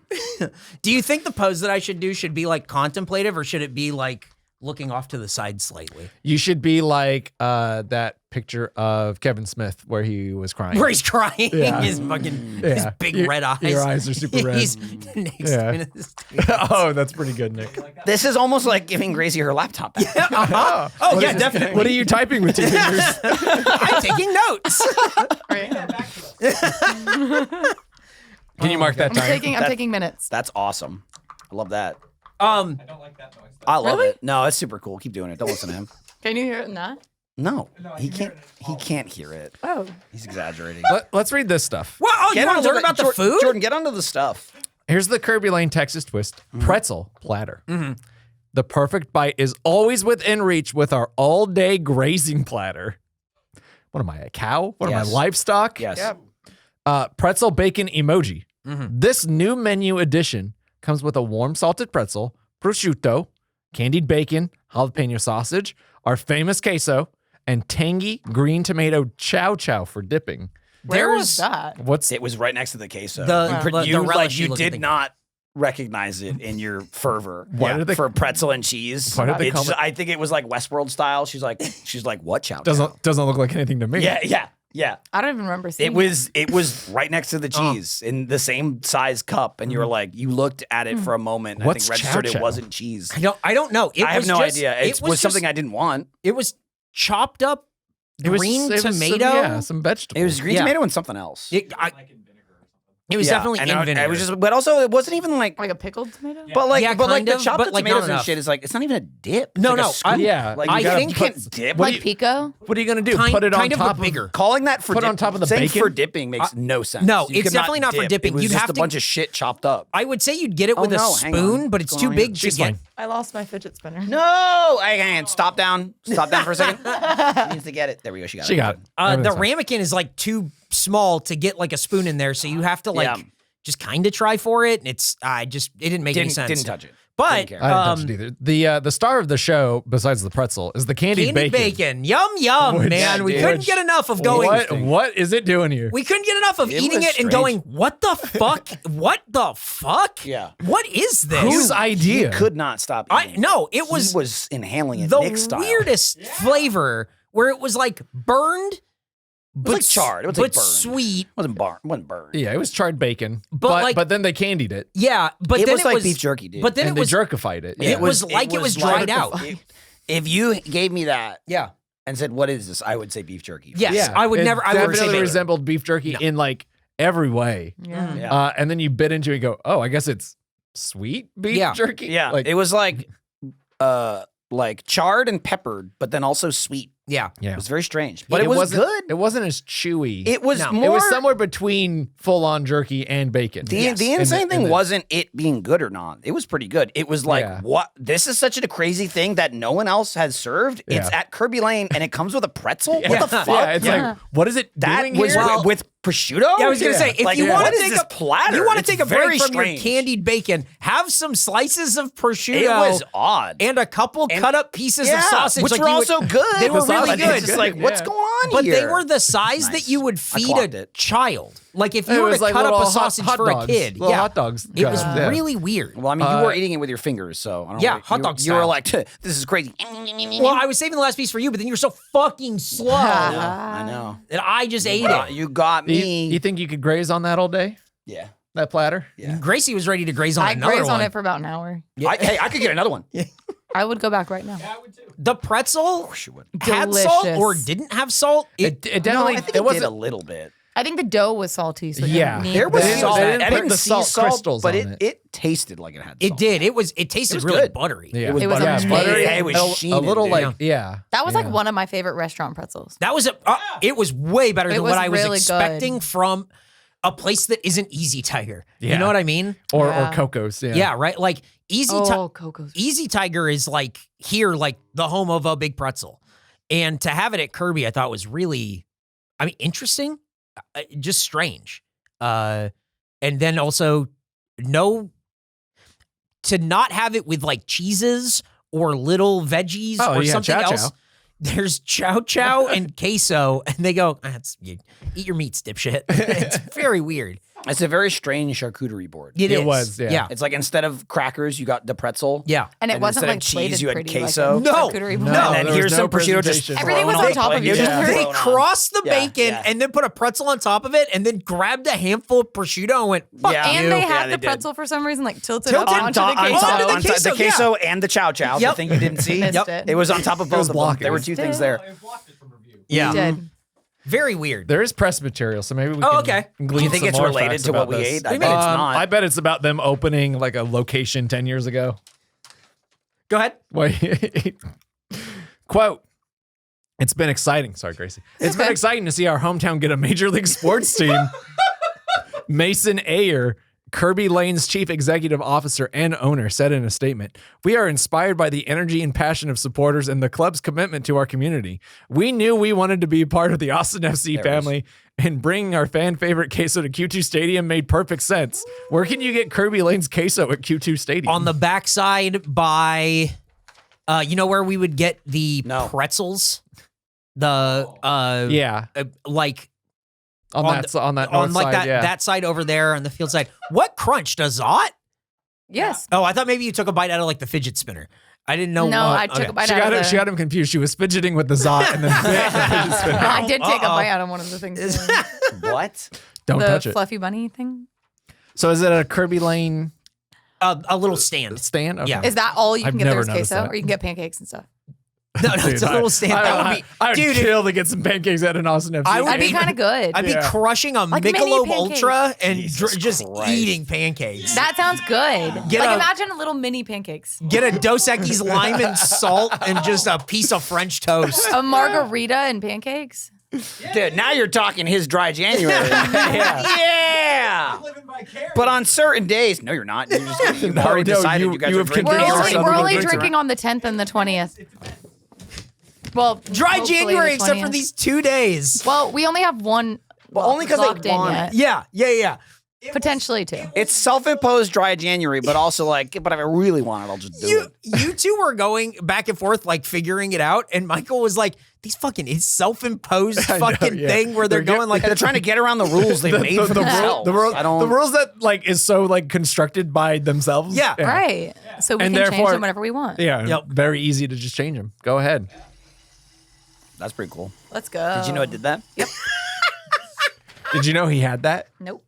Do you think the pose that I should do should be like contemplative or should it be like looking off to the side slightly? You should be like that picture of Kevin Smith where he was crying. Where he's crying, Yeah. his his big red eyes. Your eyes are super red. He's next Yeah. minute this dude. Oh, that's pretty good, Nick. This is almost like giving Gracie her laptop back. Oh What yeah, is- definitely. What are you typing with 2 fingers? I'm taking notes. Can you mark that time? I'm taking minutes. That's awesome. I love that. I don't like that noise. I love Really? it. No, it's super cool. Keep doing it. Don't listen to him. Can you hear it not? No, No, I he can hear can't. it in He all. can't hear it. Oh. He's exaggerating. Let's read this stuff. What? Oh, you want to learn about the food? Jordan, get onto the stuff. Here's the Kirby Lane Texas twist. Pretzel platter. The perfect bite is always within reach with our all-day grazing platter. What am I, a cow? What am Yes. I, livestock? Yes. Pretzel bacon emoji. This new menu addition comes with a warm salted pretzel, prosciutto, candied bacon, jalapeno sausage, our famous queso, and tangy green tomato chow chow for dipping. Where was There's- that? What's It was right next to the queso. The you relishy you looking did thing. not recognize it in your fervor. Why did they- for pretzel and cheese? Why did they It's call just- it- I think it was like Westworld style. She's like, what chow? chow? doesn't look like anything to me? Yeah. Yeah. I don't even remember seeing It was right next to the cheese in the same size cup, and you were like, you looked at it for a moment. And What's I think registered chow chow? it wasn't cheese. I don't know. I have was no just- idea. It was something I didn't want. It was chopped up green tomato. some vegetables. It was green Yeah. tomato and something else. It was definitely and in vinegar. I was just, but also it wasn't even like. like a pickled tomato. But like, Yeah, but like kind the of, chopped but, up like, not tomatoes and enough. shit is like it's not even a dip. It's No, like a no, scoop. yeah. Like I you gotta think put it's- dip. Like pico. What are you gonna do? Kind- Put it on kind of, top but bigger. Calling that for Put dip, on top of the saying bacon? for dipping makes no sense. No, You it's could not definitely not for dip. dipping. It was You'd just have a to- bunch of shit chopped up. I would say you'd get it Oh, with no, a hang spoon, on. but it's What's too going on big to She's get. fine. I lost my fidget spinner. No, hang on. Stop down for a second. She needs to get it. There we go. She got it. She got it. The Everything's fine. ramekin is like too small to get like a spoon in there, so you have to like Yeah. just kind of try for it. And it didn't make any sense. Didn't touch it. But Didn't I didn't touch it either. The star of the show, besides the pretzel, is the candied candied bacon. Yum yum, Which- man. We dude. couldn't get enough of going. What is it doing here? We couldn't get enough of It eating was it and strange. going, what the fuck? What the fuck? Yeah. What is this? Whose idea? He could not stop eating. No, it He was was inhaling it the Nick style. weirdest flavor where it was like burned, but like charred. It was like but burned. sweet. It wasn't burned. Yeah, it was charred bacon, But, but like- then they candied it Yeah, but It then was like beef jerky, dude. But then and it they was jerkified it. It was like it was dried out. If you gave me that Yeah. and said, "What is this?" I would say beef jerky. Yes, Yeah, I would it never. I would say definitely bacon. resembled beef jerky in like every way. Yeah. Yeah. And then you bit into it and go, oh, I guess it's sweet beef Yeah. jerky. Yeah, like it was like charred and peppered, but then also sweet. Yeah. yeah. It was very strange, but it was wasn't, good. It wasn't as chewy. It was No. more. It was somewhere between full on jerky and bacon. The insane thing wasn't it being good or not. It was pretty good. It was like, Yeah. what? This is such a crazy thing that no one else has served. It's Yeah. at Kirby Lane and it comes with a pretzel. What the fuck? Yeah, it's like, what is it that doing was here? with prosciutto. Yeah, I was gonna say, if Like, you want what to is take this a platter, you want to It's take a very break from strange. your candied bacon, have some slices of prosciutto. It was odd. and a couple cut up pieces yeah, of sausage, which like were you would- also good. They were The really sausage good. is just like, what's Yeah. going on But here? they were the size that Nice. you would I feed clocked a it. child. Like if It you were was to like cut up little a sausage hot for a dogs. kid, Little yeah, hot dogs. it was Yeah. really weird. Well, I mean, you were eating it with your fingers, so I don't Yeah, know. hot you, dog You were style. like, this is crazy. Well, I was saving the last piece for you, but then you were so fucking slow I know. that I just ate it. You got You, me. you think you could graze on that all day? yeah. That platter? Yeah. Gracie was ready to graze on I another grazed one. on it for about an hour. Hey, I could get another one. I would go back right now. The pretzel You would. had salt Delicious. or didn't have salt. It definitely. I think it it wasn't. did a little bit. I think the dough was salty. So Yeah. you need There was They didn't- salt. they didn't I put didn't the see salt salt crystals but on it. it tasted like it had It salt. did. It tasted was really good. buttery. Yeah. It was buttery. amazing. buttery. It was a sheening, little dude. like yeah. That was like Yeah. one of my favorite restaurant pretzels. That was it was way better It than was what I was really expecting good. from a place that isn't Easy Tiger. You Yeah. know what I mean? or Yeah. Coco's. Yeah. Yeah, right. Like Coco's. Easy Tiger is like here, like the home of a big pretzel, and to have it at Kirby, I thought was really, I mean, interesting, just strange, and then also to not have it with like cheeses or little veggies Oh, or yeah, something chow else. chow. There's chow chow and queso, and they go, you eat your meats, dipshit. It's very weird. It's a very strange charcuterie board. It It is. was, yeah. Yeah. It's like instead of crackers, you got the pretzel. Yeah. And it And wasn't instead of like cheese, plated you had pretty, queso. Like a No, charcuterie no. board. And then there here's was no some prosciutto just presentation. Everything was thrown on top plate. of You're each just other. They thrown on. crossed the Yeah, bacon yeah. and then put a pretzel on top of it and then grabbed a handful of prosciutto and went, fuck Yeah. And you. they Yeah, had they the did. pretzel for some reason, like tilted Tilted up onto the on queso. top, the on top, queso, the queso and the chow chow, Yep. the thing you didn't see. Missed Yep. it. It was on top of both was of them. blocking. There were two things there. Yeah. Did. Very weird. There is press material, so maybe we Oh, can okay. glean Do you think some it's more related facts to what about we this. ate? I bet it's not. I bet it's about them opening like a location 10 years ago. Go ahead. Wait. Quote. It's been exciting. Sorry, Gracie. It's been exciting to see our hometown get a major league sports team. Mason Ayer, Kirby Lane's chief executive officer and owner, said in a statement, "We are inspired by the energy and passion of supporters and the club's commitment to our community. We knew we wanted to be part of the Austin FC family, and bringing our fan favorite queso to Q2 Stadium made perfect sense. Where can you get Kirby Lane's queso at Q2 Stadium?" On the backside by, you know where we would get the No. pretzels? The, yeah, like on on that on that on north like side, that yeah. that side over there on the field side. What crunch does that? Yes. Oh, I thought maybe you took a bite out of like the fidget spinner. I didn't know. No, what- I took okay. a bite She out got of him. the, She got him confused. She was fidgeting with the Zot and then bit the fidget spinner. I did take a Uh-oh. bite out of one of the things. What? Don't the touch it. fluffy bunny thing. So is it a Kirby Lane A little stand. stand? Okay. Yeah. Is that all you I've can get never there is noticed queso? that. Or you can get pancakes and stuff? No, it's a little stand. That would be, I would dude. kill to get some pancakes at an Austin FC. I would That'd be game. kind of good. I'd be Yeah. crushing a Like mini Michelob pancakes. Ultra and Jesus just Christ. eating pancakes. That sounds good. Get like a- imagine a little mini pancakes. Get a Dos Equis lime and salt and just a piece of French toast. A margarita and pancakes. Dude, now you're talking his dry January. Yeah. But on certain days, no, you're not. You're just, you've already decided you guys you are have drinking. We're Pancakes or only, something we're with only drinks drinking on the 10th and the 20th. Well, Dry hopefully January, the except for 20th. these 2 days. Well, we only have one. Well, only 'cause they locked in want yet. Yeah. Potentially two. It's self-imposed dry January, but also like, but if I really want it, I'll just do it. You two were going back and forth, like figuring it out, and Michael was like, "These fucking it's self-imposed I know, fucking yeah. thing where they're They're going like They're trying to get around the rules they made for themselves. The I don't. rules that like is so like constructed by themselves. Yeah. Right. So we And can change therefore- them whenever we want. Yeah. Yep. Very easy to just change them. Go ahead. That's pretty cool. Let's go. Did you know it did that? Yep. Did you know he had that? Nope.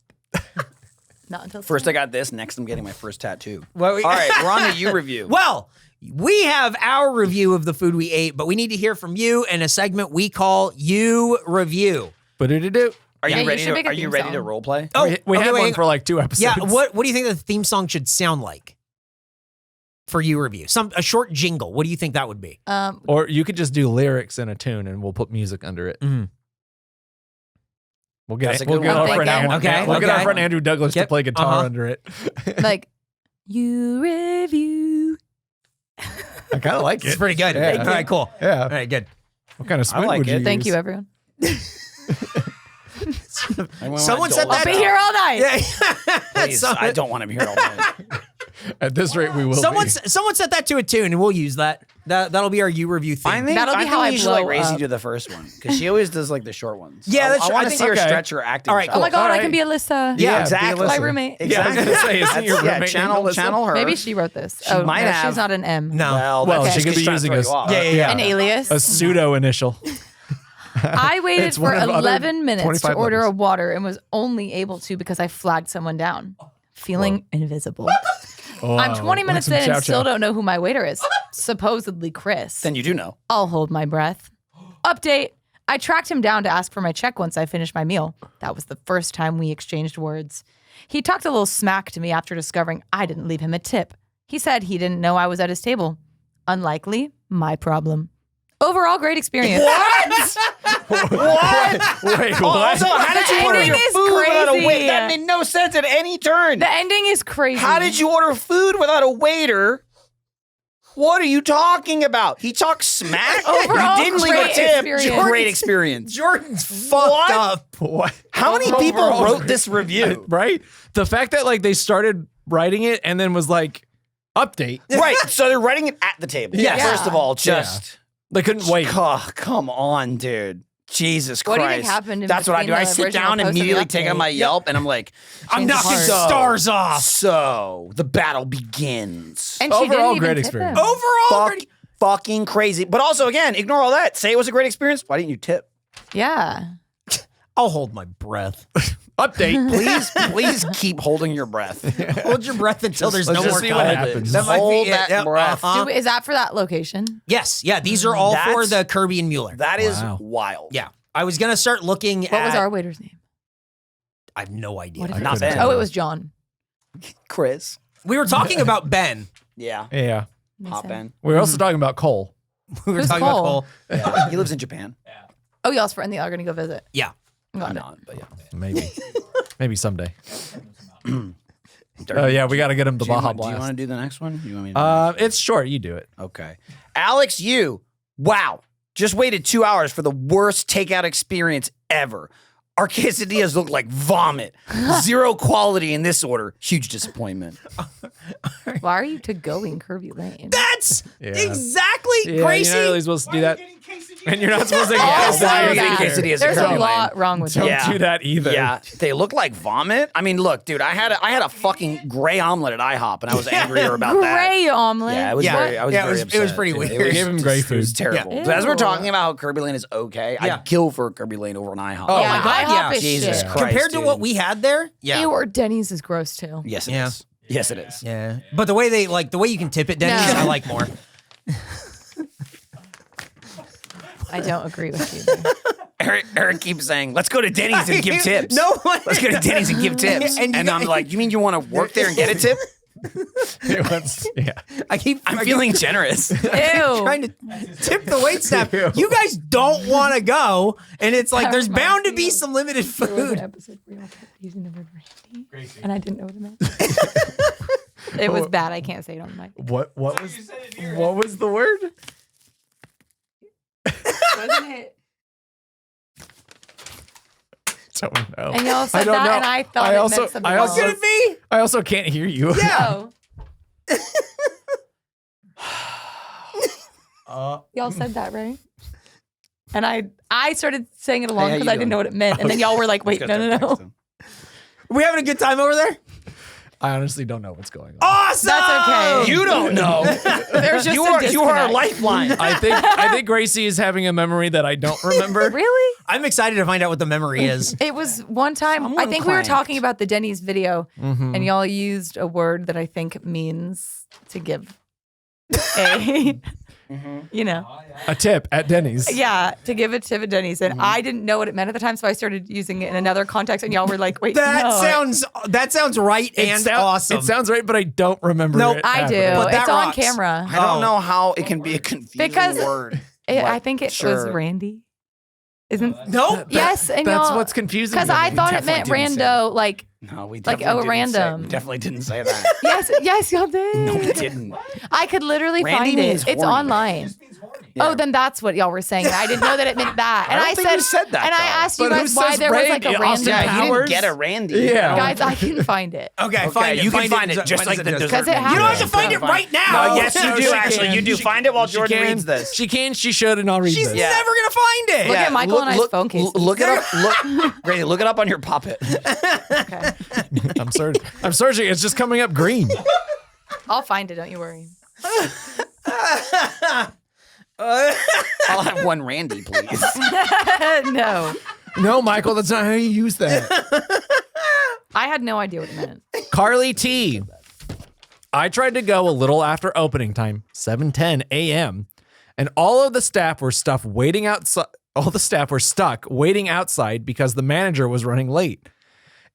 Not until First I got this. Next I'm getting my first tattoo. Well, we- All right, we're on the you review. Well, we have our review of the food we ate, but we need to hear from you in a segment we call You Review. But did it do? Are Yeah, you you ready? should make a Are you theme ready to song. role play? Oh, We had wait, one for like 2 episodes. Yeah, what do you think the theme song should sound like for You Review? A short jingle. What do you think that would be? Or you could just do lyrics in a tune and we'll put music under it. Mhm. We'll get That's a we'll good get one. our friend Okay, Andrew, okay, we'll get our okay. friend Andrew Douglas to Yep, play guitar uh-huh. under it. like you review. I kind of like It's it. pretty good. Yeah. All right, cool. Yeah. All right, good. What kind of spin like would it. you Thank you, use? everyone. Someone said I'll that. be here all night. Yeah. Please, I don't want to be here all night. At this rate, we will. Someone be. set that to a tune, and we'll use that. That'll be our You Review theme. I think, That'll be I think how I you should let blow Gracie up. do the first one because she always does like the short ones. Yeah, that's I true. want I to think- see her okay. stretch her acting. All right, shot. Oh my God, All I right. can be Alyssa. Yeah, Yeah, exactly. My roommate. Yeah, I was gonna say, isn't your yeah, roommate channel named Alyssa? channel her. Maybe she wrote this. She might no, have. she's not an M. No. Well, that's she could just be trying to using throw a, you off. Yeah. An alias. a pseudo initial. I waited It's for one of other 11 minutes to 25 order letters. a water and was only able to because I flagged someone down. Feeling invisible. I'm 20 minutes in and still don't know who my waiter is. Supposedly Chris. Then you do know. I'll hold my breath. Update. I tracked him down to ask for my check once I finished my meal. That was the first time we exchanged words. He talked a little smack to me after discovering I didn't leave him a tip. He said he didn't know I was at his table. Unlikely, my problem. Overall, great experience. What? Wait, Also, how did you order ending your is food without a crazy. waiter? That made no sense at any turn. The ending is crazy. How did you order food without a waiter? What are you talking about? He talks smack. Overall, you didn't leave a great tip. experience. Great experience. Jordan's fucked What? up. What? How many people Overall, wrote this review? Right? The fact that like they started writing it and then was like, update. Right. So they're writing it at the table. Yes. First of all, just They couldn't wait. Oh, come on, dude. Jesus What Christ. do you think happened in That's what I do. between I the sit original down, post and the immediately take out update? my Yelp, and I'm like, I'm Change knocking the heart. stars off. so the battle begins. And she Overall, didn't even great tip experience. him. Overall, Fuck, fucking crazy. But also, again, ignore all that. Say it was a great experience. Why didn't you tip? Yeah. I'll hold my breath. Update. Please keep holding your breath. Hold your breath until there's let's no just more see what time. happens. That might be Hold it. that Yep, breath. uh-huh. Is that for that location? Yes, yeah. These are all for That's- the Kirby and Mueller. That is Wow. wild. Yeah, I was gonna start looking What at. was our waiter's name? I have no idea. What if Not it was- Ben. Oh, it was John. Chris. We were talking about Ben. Yeah. Yeah. Hot Ben. We were also talking about Cole. We were Who's talking Cole? about Cole. Yeah. He lives in Japan. Oh, y'all's friend. They are going to go visit. Yeah. Got I'm it. not, but yeah. Maybe. Maybe someday. Yeah, we got to get him the Do you, Baja want, do you Blast. want to do the next one? You want me to do It's short. You do it. Okay. Alex, you. Wow. Just waited 2 hours for the worst takeout experience ever. Our quesadillas look like vomit. Zero quality in this order. Huge disappointment. Why are you to-going Kirby Lane? That's exactly Yeah, Gracie. you're not really supposed to do that. And you're not supposed to Also, guess yeah, quesadillas there's at a Kirby lot wrong with Don't that. Yeah. do that either. Yeah, they look like vomit. I mean, look, dude, I had a fucking gray omelet at IHOP, and I was angrier about that. Gray omelet. Yeah, it was very. I was Yeah, very it was upset, pretty dude. weird. It was Give him just- gray It was food. terrible. Yeah. But as we're Ew. talking about how Kirby Lane is okay, Yeah. I'd kill for Kirby Lane over an IHOP. Oh Yeah, my God, IHOP yeah. is Jesus shit. Christ, Compared to dude. what we had there, Ew, or Denny's is gross too. Yes, it Yeah. is. Yes, it is. yeah. But the way the way you can tip it, Denny's, No. I like more. I don't agree with you there. Eric keeps saying, "Let's go to Denny's and give tips." No one- Let's go to Denny's and give tips. And And, you- I'm like, "You mean you want to work there and get a tip?" Yeah. I'm feeling generous. Ew. trying to tip the wait staff. You guys don't want to go, and it's like there's bound to be some limited There was an food. episode where y'all kept using the word Randy, and I didn't know what it meant. It was bad. I can't say it on the mic. What was the word? Wasn't it? Don't know. And y'all said I don't that, know. and I thought I it also- meant something I else. also- Could it be? I also can't hear you. Oh. Uh, Y'all said that, right? And I started saying it along how because you I didn't doing? know what it meant. And then y'all were like, wait, no. We having a good time over there? I honestly don't know what's going on. Awesome. That's okay. You don't know. There's just you a are our disconnect. lifeline. I think Gracie is having a memory that I don't remember. Really? I'm excited to find out what the memory is. It was one time, I Someone think we were clanked. talking about the Denny's video, Mm-hmm. and y'all used a word that I think means to give a, you know, A tip at Denny's. yeah, to give a tip at Denny's. And I didn't know what it meant at the time, so I started using it in another context, and y'all were like, wait, That no. sounds right and awesome. It sounds right, but I don't remember Nope. it. I do. happening. But that It's on rocks. camera. I don't know how it can be a confusing Because word. I think it was Sure. Randy. Isn't Nope. yes, and That's y'all, what's confusing. because to me. I thought it meant definitely didn't say rando, like No, we Like, definitely didn't random. Say, we definitely didn't say that. yes, y'all did. No, we didn't. I could literally Randy find it. means It's horny. online. Yeah. Oh, then that's what y'all were saying. And I didn't know that it meant that. And don't I think said, we said that, and I though. asked you But who guys why says there was like a Randy? Austin random. Yeah, you didn't Powers? get a Randy. Yeah. Guys, I can find it. Okay, Okay, find it. you can find it Find just like the dessert. Because it menu. You don't have to happens. find it right now. No, yes, you No, do she actually. can. You do. She- Find it while She Jordan can. reads this. She can. She should, and I'll read She's this. Yeah. never gonna find it. Look at Michael and I's phone case. Look it up. Look, Gracie, look it up on your puppet. Okay. I'm searching. I'm searching. It's just coming up green. I'll find it. Don't you worry. I'll have one Randy, please. No. No, Michael, that's not how you use that. I had no idea what it meant. Carly T. I tried to go a little after opening time, 7:10 a.m., and all of the staff were waiting outside. All the staff were stuck waiting outside because the manager was running late.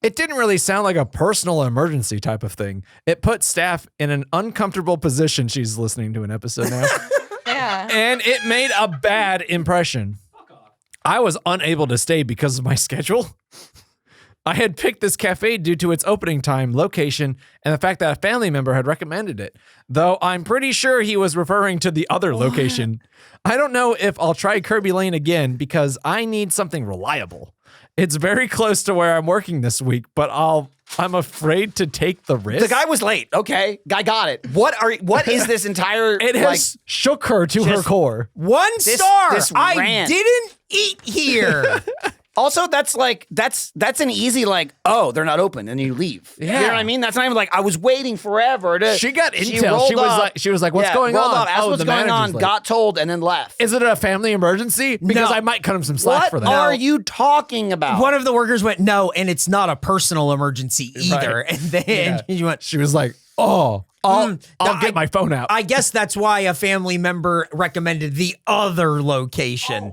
It didn't really sound like a personal emergency type of thing. It put staff in an uncomfortable position. She's listening to an episode now. Yeah. And it made a bad impression. I was unable to stay because of my schedule. I had picked this cafe due to its opening time, location, and the fact that a family member had recommended it, though I'm pretty sure he was referring to the other location. I don't know if I'll try Kirby Lane again because I need something reliable. It's very close to where I'm working this week, but I'm afraid to take the risk. The guy was late. Okay, guy got it. What is this entire? It has shook her to her just- core. One This star. I rant. didn't eat here. Also, that's an easy they're not open and you leave. You know Yeah. what I mean? That's not even like I was waiting forever to. She got intel. rolled She was up. like, what's going rolled on? Up, asked Oh, what's the going on, manager's late. got told, and then left. Is it a family emergency? Because No. I might cut him some slack What for that. are you talking about? One of the workers went, no, and it's not a personal emergency either. Right. And then Yeah. you went, She was like, I'll get my phone out. I guess that's why a family member recommended the other location.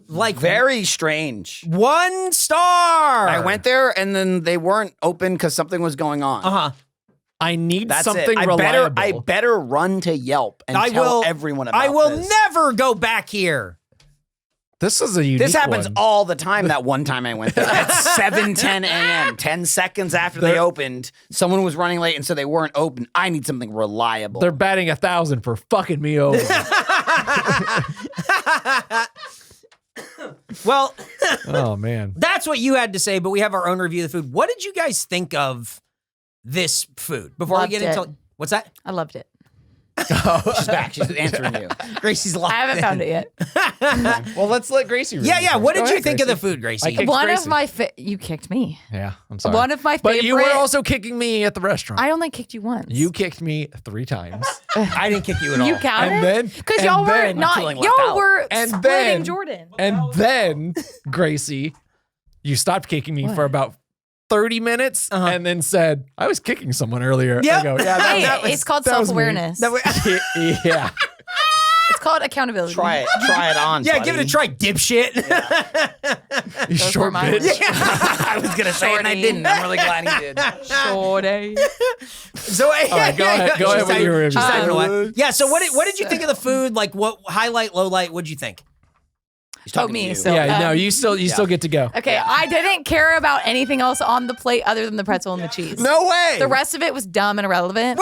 Like Very strange. 1 star. I went there and then they weren't open because something was going on. Uh-huh. I need That's something it. reliable. I better run to Yelp and I tell will everyone about I will this. never go back here. This is a unique This happens one. all the time. That one time I went there at 7:10 a.m. 10 seconds after they opened, someone was running late and so they weren't open. I need something reliable. They're batting 1,000 for fucking me over. Well, Oh man. that's what you had to say, but we have our own review of the food. What did you guys think of this food before Loved we get into it. what's that? I loved it. She's back. She's answering you. Gracie's I locked haven't in. found it yet. Well, let's let Gracie read Yeah, it yeah. first. What Go did you ahead, think of the Gracie. food, Gracie? I kicked One Gracie. of my you kicked me. Yeah, I'm sorry. One of my But favorite. you were also kicking me at the restaurant. I only kicked you once. You kicked me 3 times. I didn't kick you at all. You counted? And then- because and y'all were then- not. feeling left Y'all out. were And splitting then- Jordan. And then, Gracie, you stopped kicking me for about 30 minutes and then said, I was kicking someone earlier. Yep. I go, yeah, Hey, that was, it's called that was me." self-awareness. Yeah. It's called accountability. Try it. Try it on. Yeah, give it a try, dipshit. You Those short were my bitch. words. I was gonna say it and I didn't. I'm really glad he did. Shorty. So, All right, go ahead. Go ahead with your review. She's saying her what? Yeah. So, what did you think of the food? Like, what highlight, low light? What'd you think? He's talking me, to you. so- Yeah, no, you still get to go. Okay, I didn't care about anything else on the plate other than the pretzel and the cheese. No way. The rest of it was dumb and irrelevant.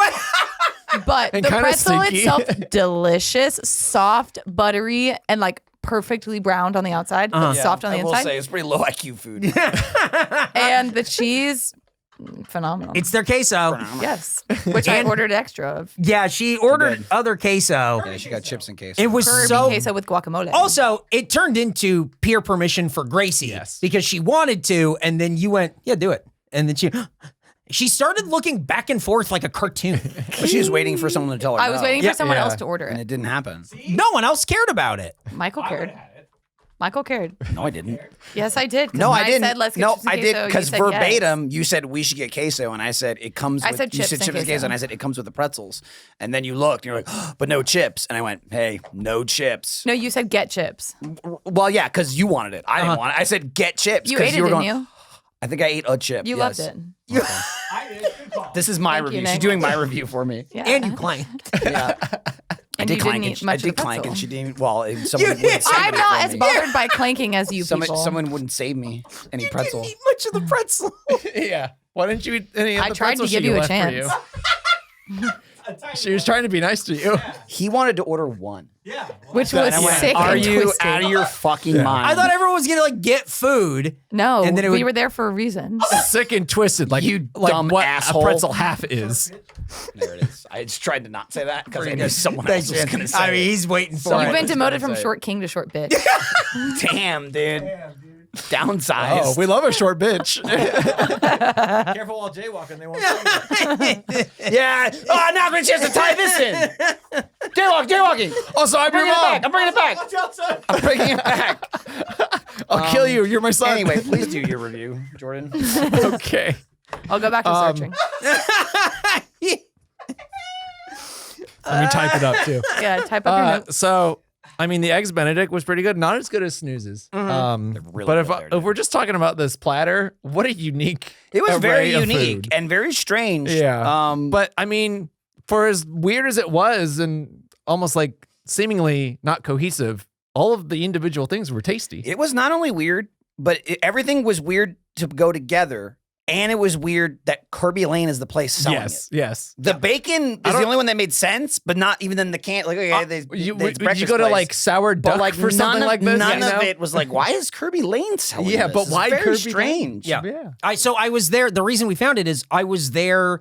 But And the kinda pretzel stinky. itself, delicious, soft, buttery, and like perfectly browned on the outside, but soft on the I will inside. say it's pretty low IQ food. And the cheese, phenomenal. It's their queso. yes, which I ordered extra of. Yeah, she ordered other queso. Yeah, she got chips in case. It was Kirby so. queso with guacamole. Also, it turned into peer permission for Gracie Yes. because she wanted to, and then you went, "Yeah, do it." And then she started looking back and forth like a cartoon. But she was waiting for someone to tell her. I was no, waiting for someone Yeah. else to order and it. it didn't happen. No one else cared about it. Michael cared. Michael cared. No, I didn't. Yes, I did. 'cause No, when I didn't. Said, Let's get no, chips and I queso, did you because said yes. verbatim you said we should get queso, and I said it comes. I with, said you chips said and chips and queso. queso, and I said it comes with the pretzels. And then you looked, and you're like, oh, but no chips. And I went, hey, no chips. No, you said get chips. Well, yeah, because you wanted it. I didn't want it. I said get chips. You 'cause ate it, were didn't going, you? I think I ate a chip. You yes. loved it. This is my Thank you, review. Nick. She's doing my review for me. Yeah. And you clanked. Yeah. I And did you clank, didn't and eat much I of did the clank, pretzel. and she didn't. Well, someone did. wouldn't save I'm it not for as me. bothered by clanking as you people. Someone wouldn't save me any pretzel. Didn't eat much of the pretzel. Yeah. Why didn't you eat any of I the tried to pretzels give she you a left for chance. you? She was trying to be nice to you. He wanted to order one. Which And was I went, sick are and you twisted. out of your fucking mind? I thought everyone was gonna like get food. No, And then it we would- were there for a reason. Sick and twisted, like You like dumb what asshole. a pretzel half is. There it is. I just tried to not say that because I knew someone else was going to say I mean, it. he's waiting for You've it. been was demoted gonna from say. short king to short bitch. Damn, dude. Downsize. Oh, we love a short bitch. Careful while jaywalking, they won't see you. Yeah. Oh, now I'm going to chance to tie this in. Jaywalking. Also, I'm your Bring it back. mom. I'm bringing it back. I'm bringing it back. I'll kill you. You're my son. Anyway, please do your review, Jordan. Okay. I'll go back to searching. Let me type it up too. Yeah, type up your notes. So, I mean, the eggs Benedict was pretty good. Not as good as Snoozes. really but good, if we're just talking about this platter, what a unique. It was very array of unique food. and very strange. Yeah. But I mean, for as weird as it was, and almost like seemingly not cohesive, all of the individual things were tasty. it was not only weird, but everything was weird to go together. And it was weird that Kirby Lane is the place selling it. Yes. The bacon is the only one that made sense, but not even then the can. Like, okay, You it's would you breakfast go to place. like Sour But Duck like for something like this? None you of know? it was like, why is Kirby Lane selling Yeah, this? but It's why very Kirby strange. Yeah. Yeah. So I was there. The reason we found it is I was there.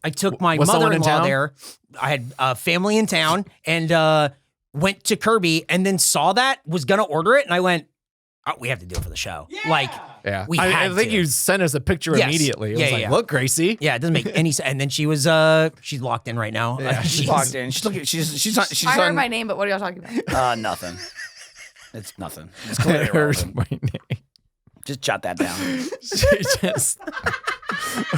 I took my Was someone in mother-in-law town? there. I had family in town and went to Kirby and then saw that, was going to order it. And I went, oh, we have to do it for the show. Like, Yeah. We I had think to. you sent us a picture Yes. immediately. It Yeah, was like, yeah. look, Gracie. yeah, it doesn't make any sense. And then she was, she's locked in right now. Yeah, She's She's- logged in. She's looking. She's I heard on. my name, but what are y'all talking about? Nothing. It's nothing. It's It clearly hurts irrelevant. my name. Just jot that down.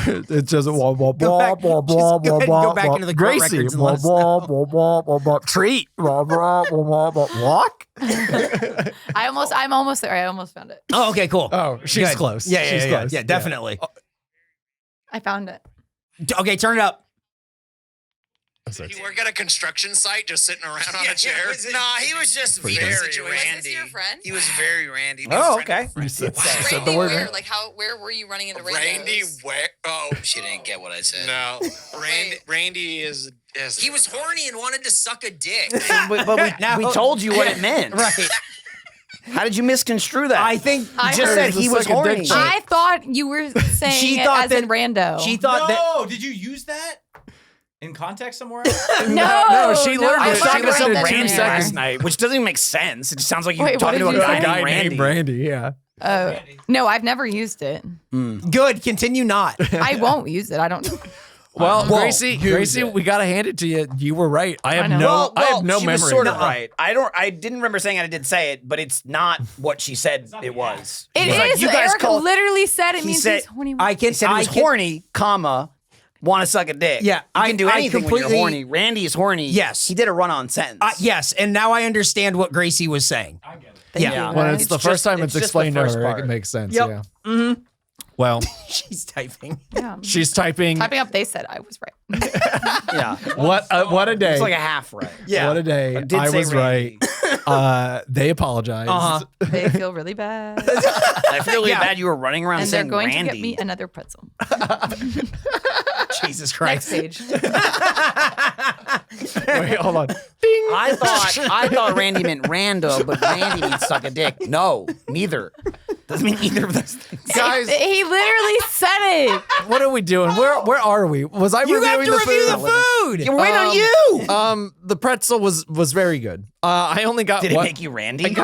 It just blah blah Go back- just go ahead and go back into the court Gracie records and let us know. treat walk. I'm almost there. I almost found it. Oh, okay, cool. Oh, she's Good. close. Yeah, yeah, She's yeah, close. yeah, definitely. I found it. Okay, turn it up. You work at a construction site just sitting around on a chair? Nah, he was just very situation. randy. Was this your friend? He was very randy. Oh, okay. You said Randy, the word. where? Like, where were you running into Randy, randos? where? Oh, She didn't get what I said. no. Randy is. He was horny and wanted to suck a dick. but we told you what it meant. Right. How did you misconstrue that? I think I just heard said it's he a was suck a dick horny. shit. I thought you were saying She it thought as in that- rando. she thought that. No, did you use that in context somewhere else? No, she no, literally I was I talking to read some that Randy somewhere. last night, which doesn't even make sense. It just sounds like you're Wait, what talking to did a you guy say? named Randy. Randy, yeah. No, I've never used it. Good. Continue not. I won't use it. I don't. Well, Whoa, Gracie, we gotta hand it to you. You were right. I have I know. no, I have no she memory. was sort of of that. right. I didn't remember saying it. I did say it, but it's not what she said it was. It was like, is. you guys Eric call- literally said it He means said- he's horny. I can. He said he was horny, comma, want to suck a dick. Yeah, you can do I anything when you're completely- horny. Randy is horny. Yes. he did a run-on sentence. Yes, and now I understand what Gracie was saying. I get it. Yeah. When it's It's the just- first time it's it's just the explained to first her, part. it makes sense. Yep. Yeah. Mm-hmm. Well, She's typing. Yeah. she's typing. Typing up, they said I was right. yeah, What a day! it's like a half right. What a day! I did I say was Randy. right. They apologized. Uh-huh. They feel really bad, I feel really Yeah. bad you were running around and they're saying going Randy. to get me another pretzel. Jesus Next Christ. page. Wait, hold on. I thought Randy meant rando, but Randy means suck a dick. No, neither. Doesn't mean either of those things. Guys, He literally said it. what are we doing? Where are we? Was I You have reviewing to the review food? the food. We're waiting on you. The pretzel was very good. I only got Did it one. make you Randy? Did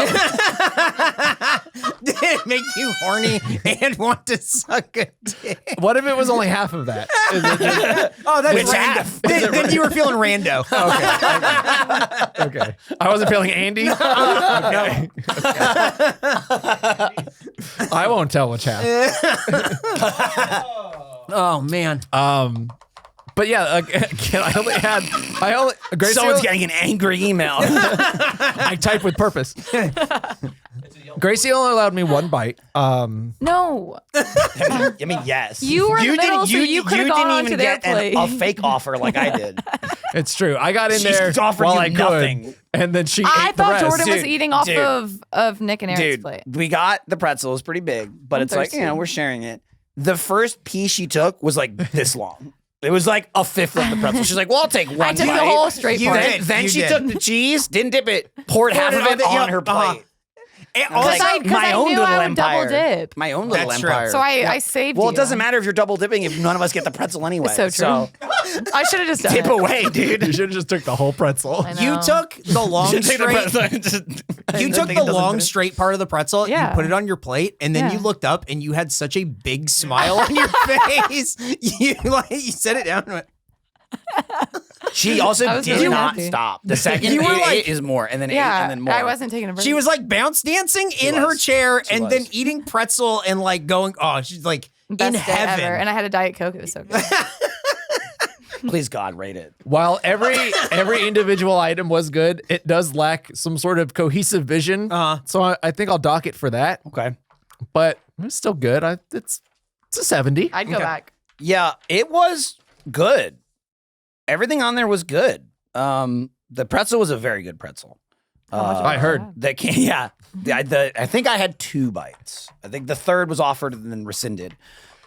it make you horny and want to suck a dick? What if it was only half of that? Is it just- Oh, that's Which rando. half? Then you were feeling rando. okay. I wasn't feeling Andy. Okay. I won't tell which half. Oh man. But yeah, again, Gracie Someone's only- getting an angry email. I type with purpose. Gracie only allowed me one bite. No, I mean, yes. You were in the middle, so you could've gone didn't onto even their get plate. a fake offer like I did. It's true. I got in She's there offered while you I could, nothing. and then she I ate the thought rest. Jordan was Dude, eating off dude. of Nick and Eric's Dude, plate. we got the pretzel. It was pretty big, but I'm it's like, thirsty. we're sharing it. The first piece she took was like this long. It was like a fifth of the pretzel. She's like, well, I'll take one I took the bite. whole straight You part. did. Then You she did. took the cheese, didn't dip it, poured half of it on her plate. And Like, also, Because I knew I would double dip. My own little That's true. empire. So I saved well, you. it doesn't matter if you're double dipping if none of us get the pretzel anyway. So true. I should have just done Dip it. away, dude. You should have just took the whole pretzel. I know. you took the long Take the straight. pretzel and just- You took Nothing the doesn't long fit. straight part of the pretzel, Yeah. you put it on your plate, and then Yeah. you looked up and you had such a big smile on your face. You set it down and went, She also I was did really not happy. stop. The second You were it like- is more, and then ate, Yeah, and then more. I wasn't taking a break. she was like bounce dancing in her was. chair She and then was. eating pretzel and like going, oh, she's like Best in day heaven. ever. And I had a Diet Coke. It was so good. Please God, rate it. While every individual item was good, it does lack some sort of cohesive vision. So I think I'll dock it for that. Okay. But it's still good. It's a 70. I'd go back. Yeah, it was good. Everything on there was good. The pretzel was a very good pretzel. I heard. I think I had 2 bites. I think the third was offered and then rescinded.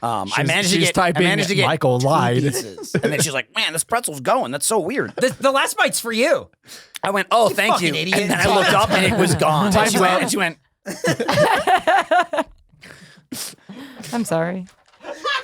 I managed to she's get. I typing, managed to get Michael 2 lied. pieces. And then she's like, "Man, this pretzel's going. That's so weird." The last bite's for you. I went, "Oh, thank you." fucking idiot. And then I looked up and it was gone. And she went. I'm sorry.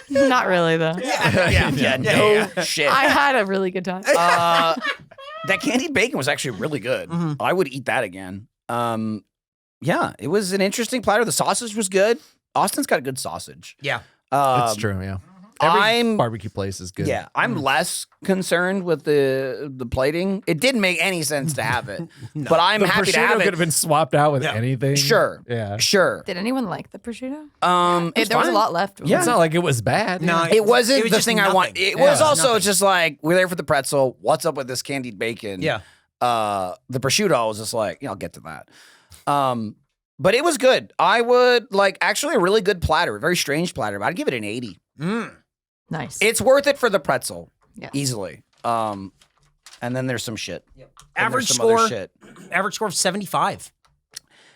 Not really, though. Yeah, no shit. I had a really good time. That candied bacon was actually really good. I would eat that again. Yeah, it was an interesting platter. The sausage was good. Austin's got a good sausage. Yeah. That's true, yeah. Every I'm barbecue place is good. Yeah, I'm less concerned with the plating. It didn't make any sense to have it, but I'm The happy to prosciutto have could it. have been swapped out with anything. Sure. Yeah. Sure. Did anyone like the prosciutto? It's There was a fine. lot left. Yeah. It's not like it was bad. No, It wasn't was the just thing I want. nothing. It was Yeah. also Nothing. just like we're there for the pretzel. What's up with this candied bacon? Yeah. The prosciutto I was just like, I'll get to that. But it was good. I would like actually a really good platter, a very strange platter. But I'd give it an 80. Nice. It's worth it for the pretzel, Yeah. easily. And then there's some shit. Then there's Average some other score. shit. Average score of 75.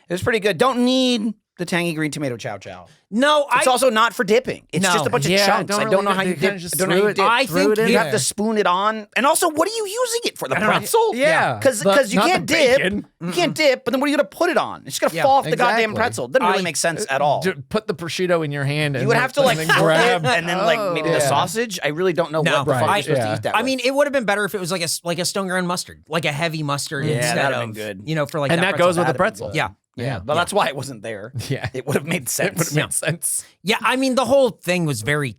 It was pretty good. Don't need The tangy green tomato chow chow. No, It's also not for dipping. It's No. just a bunch of chunks. I don't know how you dip. I don't know how you dip. I think You have to spoon it on. And also, what are you using it for? The pretzel? Yeah. Because you Not can't the dip. bacon. You can't dip, but then what are you going to put it on? It's just going to Yeah, fall off the goddamn exactly. pretzel. Doesn't really make sense at all. Put the prosciutto in your hand. And You would have to like then fork grab. it and then like maybe the Yeah. sausage. I really don't know No, what the fuck right. you're supposed to Yeah. eat that I with. mean, it would have been better if it was like a stone ground mustard, like a heavy mustard Yeah, instead that'd of have been good. You know, for like And that goes with the That'd have been pretzel. good. Yeah. Yeah, but that's why it wasn't there. Yeah. It would have made It sense. would have made sense. Yeah, I mean, the whole thing was very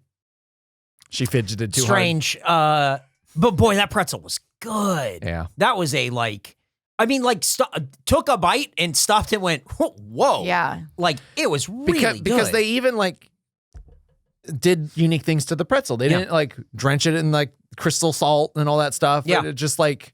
She fidgeted too strange. But boy, that pretzel was good. hard. Yeah. That was took a bite and stopped and went, whoa. Yeah. Like, it was really Because good. they even like did unique things to the pretzel. They didn't like drench it in like crystal salt and all that stuff. Yeah. It just like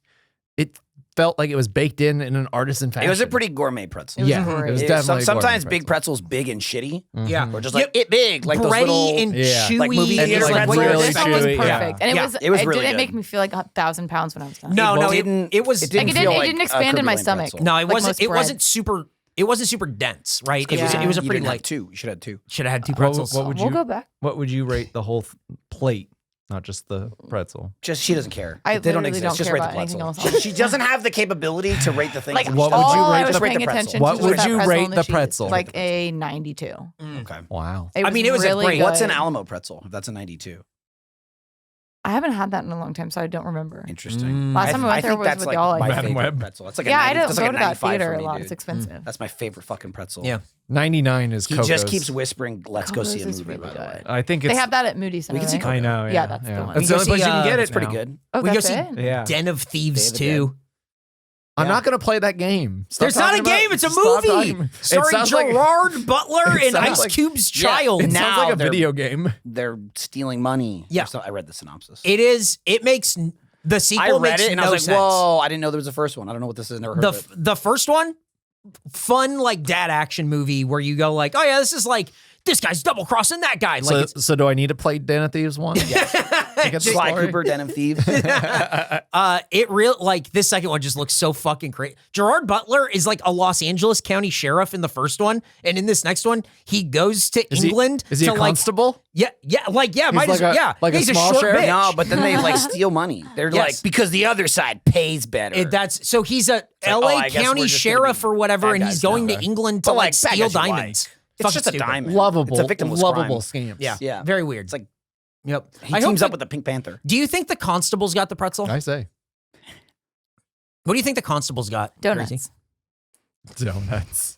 it felt like it was baked in an artisan fashion. It was a pretty gourmet pretzel. It was yeah. great. It was It- definitely a sometimes gourmet big pretzels big and shitty, Yeah. or just like it big, like those bready little. and Yeah. chewy. Like movie and theater it's pretzels. weird. Really This one was chewy, yeah. perfect. And Yeah. it was really didn't good. make me feel like 1,000 pounds when I was done. No, no, didn't- it was. it didn't Like, it feel didn't- it like didn't a expand in Kirby my Lane stomach. pretzel. No, it Like wasn't. most It bread. wasn't super. It wasn't super dense, right? It was. Yeah. It was a You pretty didn't have like. two. You should have two. Should have had two What, pretzels. would We'll you go back. What would you rate the whole plate, not just the pretzel? Just she doesn't care. I They don't literally exist. don't just care rate the about anything pretzel. else. She doesn't have the capability to rate the things. Like, that What she would does. you all rate I the- was Just rate paying the pretzel. attention What to would was that you pretzel rate and the cheese. pretzel? Like a 92. Okay. Wow. I mean, it was a really great- good. What's an Alamo pretzel? If that's a 92. I haven't had that in a long time, so I don't remember. Interesting. Last time I went there think was that's with like y'all. I my think. Madam favorite Web. pretzel. That's like Yeah, a I 90, don't that's go like to a that 95 theater for a me, lot. dude. It's expensive. That's my favorite fucking pretzel. Yeah. 99 is He Coco's. just keeps whispering, "Let's go see a Coco's is movie." really By the way, good. I think it's. They have that at Moody Center. can see right? I know. Yeah, that's the one. That's We the go only place see, you can get it. it's pretty now. good. Oh, We go that's see it? Yeah. Den of Thieves Day of the 2. I'm Yeah. not going to play that game. Stop There's not a talking about- game. It's a stop movie talking- It starring sounds like- Gerard Butler it and sounds Ice like- Cube's Yeah. child. It sounds Now like a they're- video game. They're stealing money. Yeah. So I read the synopsis. It is. It makes the I sequel read makes it and no I was like, sense. "Whoa! I didn't know there was a first one. I don't know what this is. Never heard of it." The first one, fun like dad action movie where you go like, oh yeah, this is like this guy's double crossing that guy. Like So, it's, so do I need to play Den of Thieves 1? To get the Sly story? Cooper, Den of Thieves. it real like this second one just looks so fucking crazy. Gerard Butler is like a Los Angeles County sheriff in the first one, and in this next one, he goes to England. Is he to a like constable? yeah, might like as well. a- Yeah, like a he's small short sheriff? bitch. No, but then they like steal money. They're Yes. like, because the other side pays better. That's so he's a like, LA oh, I guess County we're just gonna sheriff be or whatever, bad and he's guys going now. to England to But, like bad steal guys you like. diamonds. It's Fucking just a stupid. diamond. Lovable, It's a victimless lovable crime. scams. Yeah, Yeah. very weird. It's like Yep. he I hope teams up that- with the Pink Panther. Do you think the constables got the pretzel? I say What do you think the constables got? Donuts. Gracie? donuts.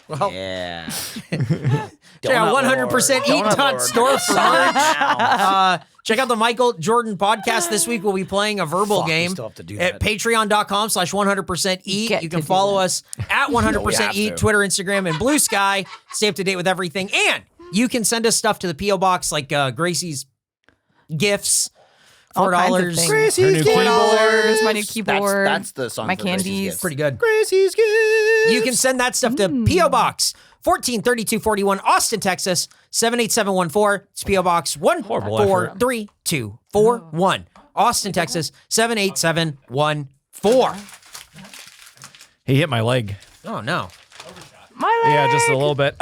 Well, Yeah. check out 100% eat.store for merch. Check out the Michael Jordan podcast. This week we'll be playing a verbal Fuck, we game still have to do at that. patreon.com/100% eat. Get You can to do follow that. us at 100% have eat, to. Twitter, Instagram, and Blue Sky. Stay up to date with everything. And you can send us stuff to the P.O. Box like Gracie's gifts, All kinds of $4. things. Her new $4, my new keyboard. That's the song my for Gracie's candies. Gifts. Pretty good. Gracie's Gifts. You can send that stuff to P.O. Box 143241, Austin, Texas 78714. It's P.O. Box 143241, Austin, Texas 78714. He hit my leg. Oh no. My leg. Yeah, just a little bit.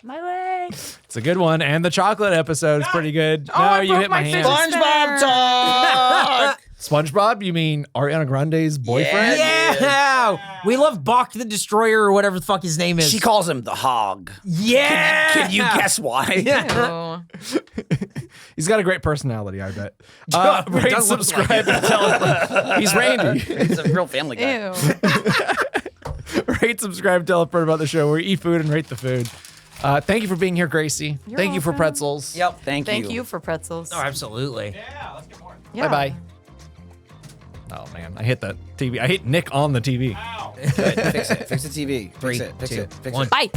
My leg. It's a good one. And the chocolate episode is pretty good. No, I you broke hit my my hand. fidget SpongeBob talk. SpongeBob? You mean Ariana Grande's boyfriend? Yeah. We love Bach the Destroyer or whatever the fuck his name is. She calls him the Hog. yeah. Can you guess why? Oh. He's got a great personality, I bet. It Rate, does look subscribe, and tell He's Randy. He's a real family guy. Ew. Rate, subscribe, tell a friend about the show where we eat food and rate the food. Thank you for being here, Gracie. Thank you for welcome. pretzels. Yep. Thank Thank you for pretzels. Oh, absolutely. Yeah. Bye-bye. Oh, man. I hit the TV. I hit Nick on the TV. Fix it. Fix the TV. Three, Fix it. Fix two, it. Fix one. it. Bye.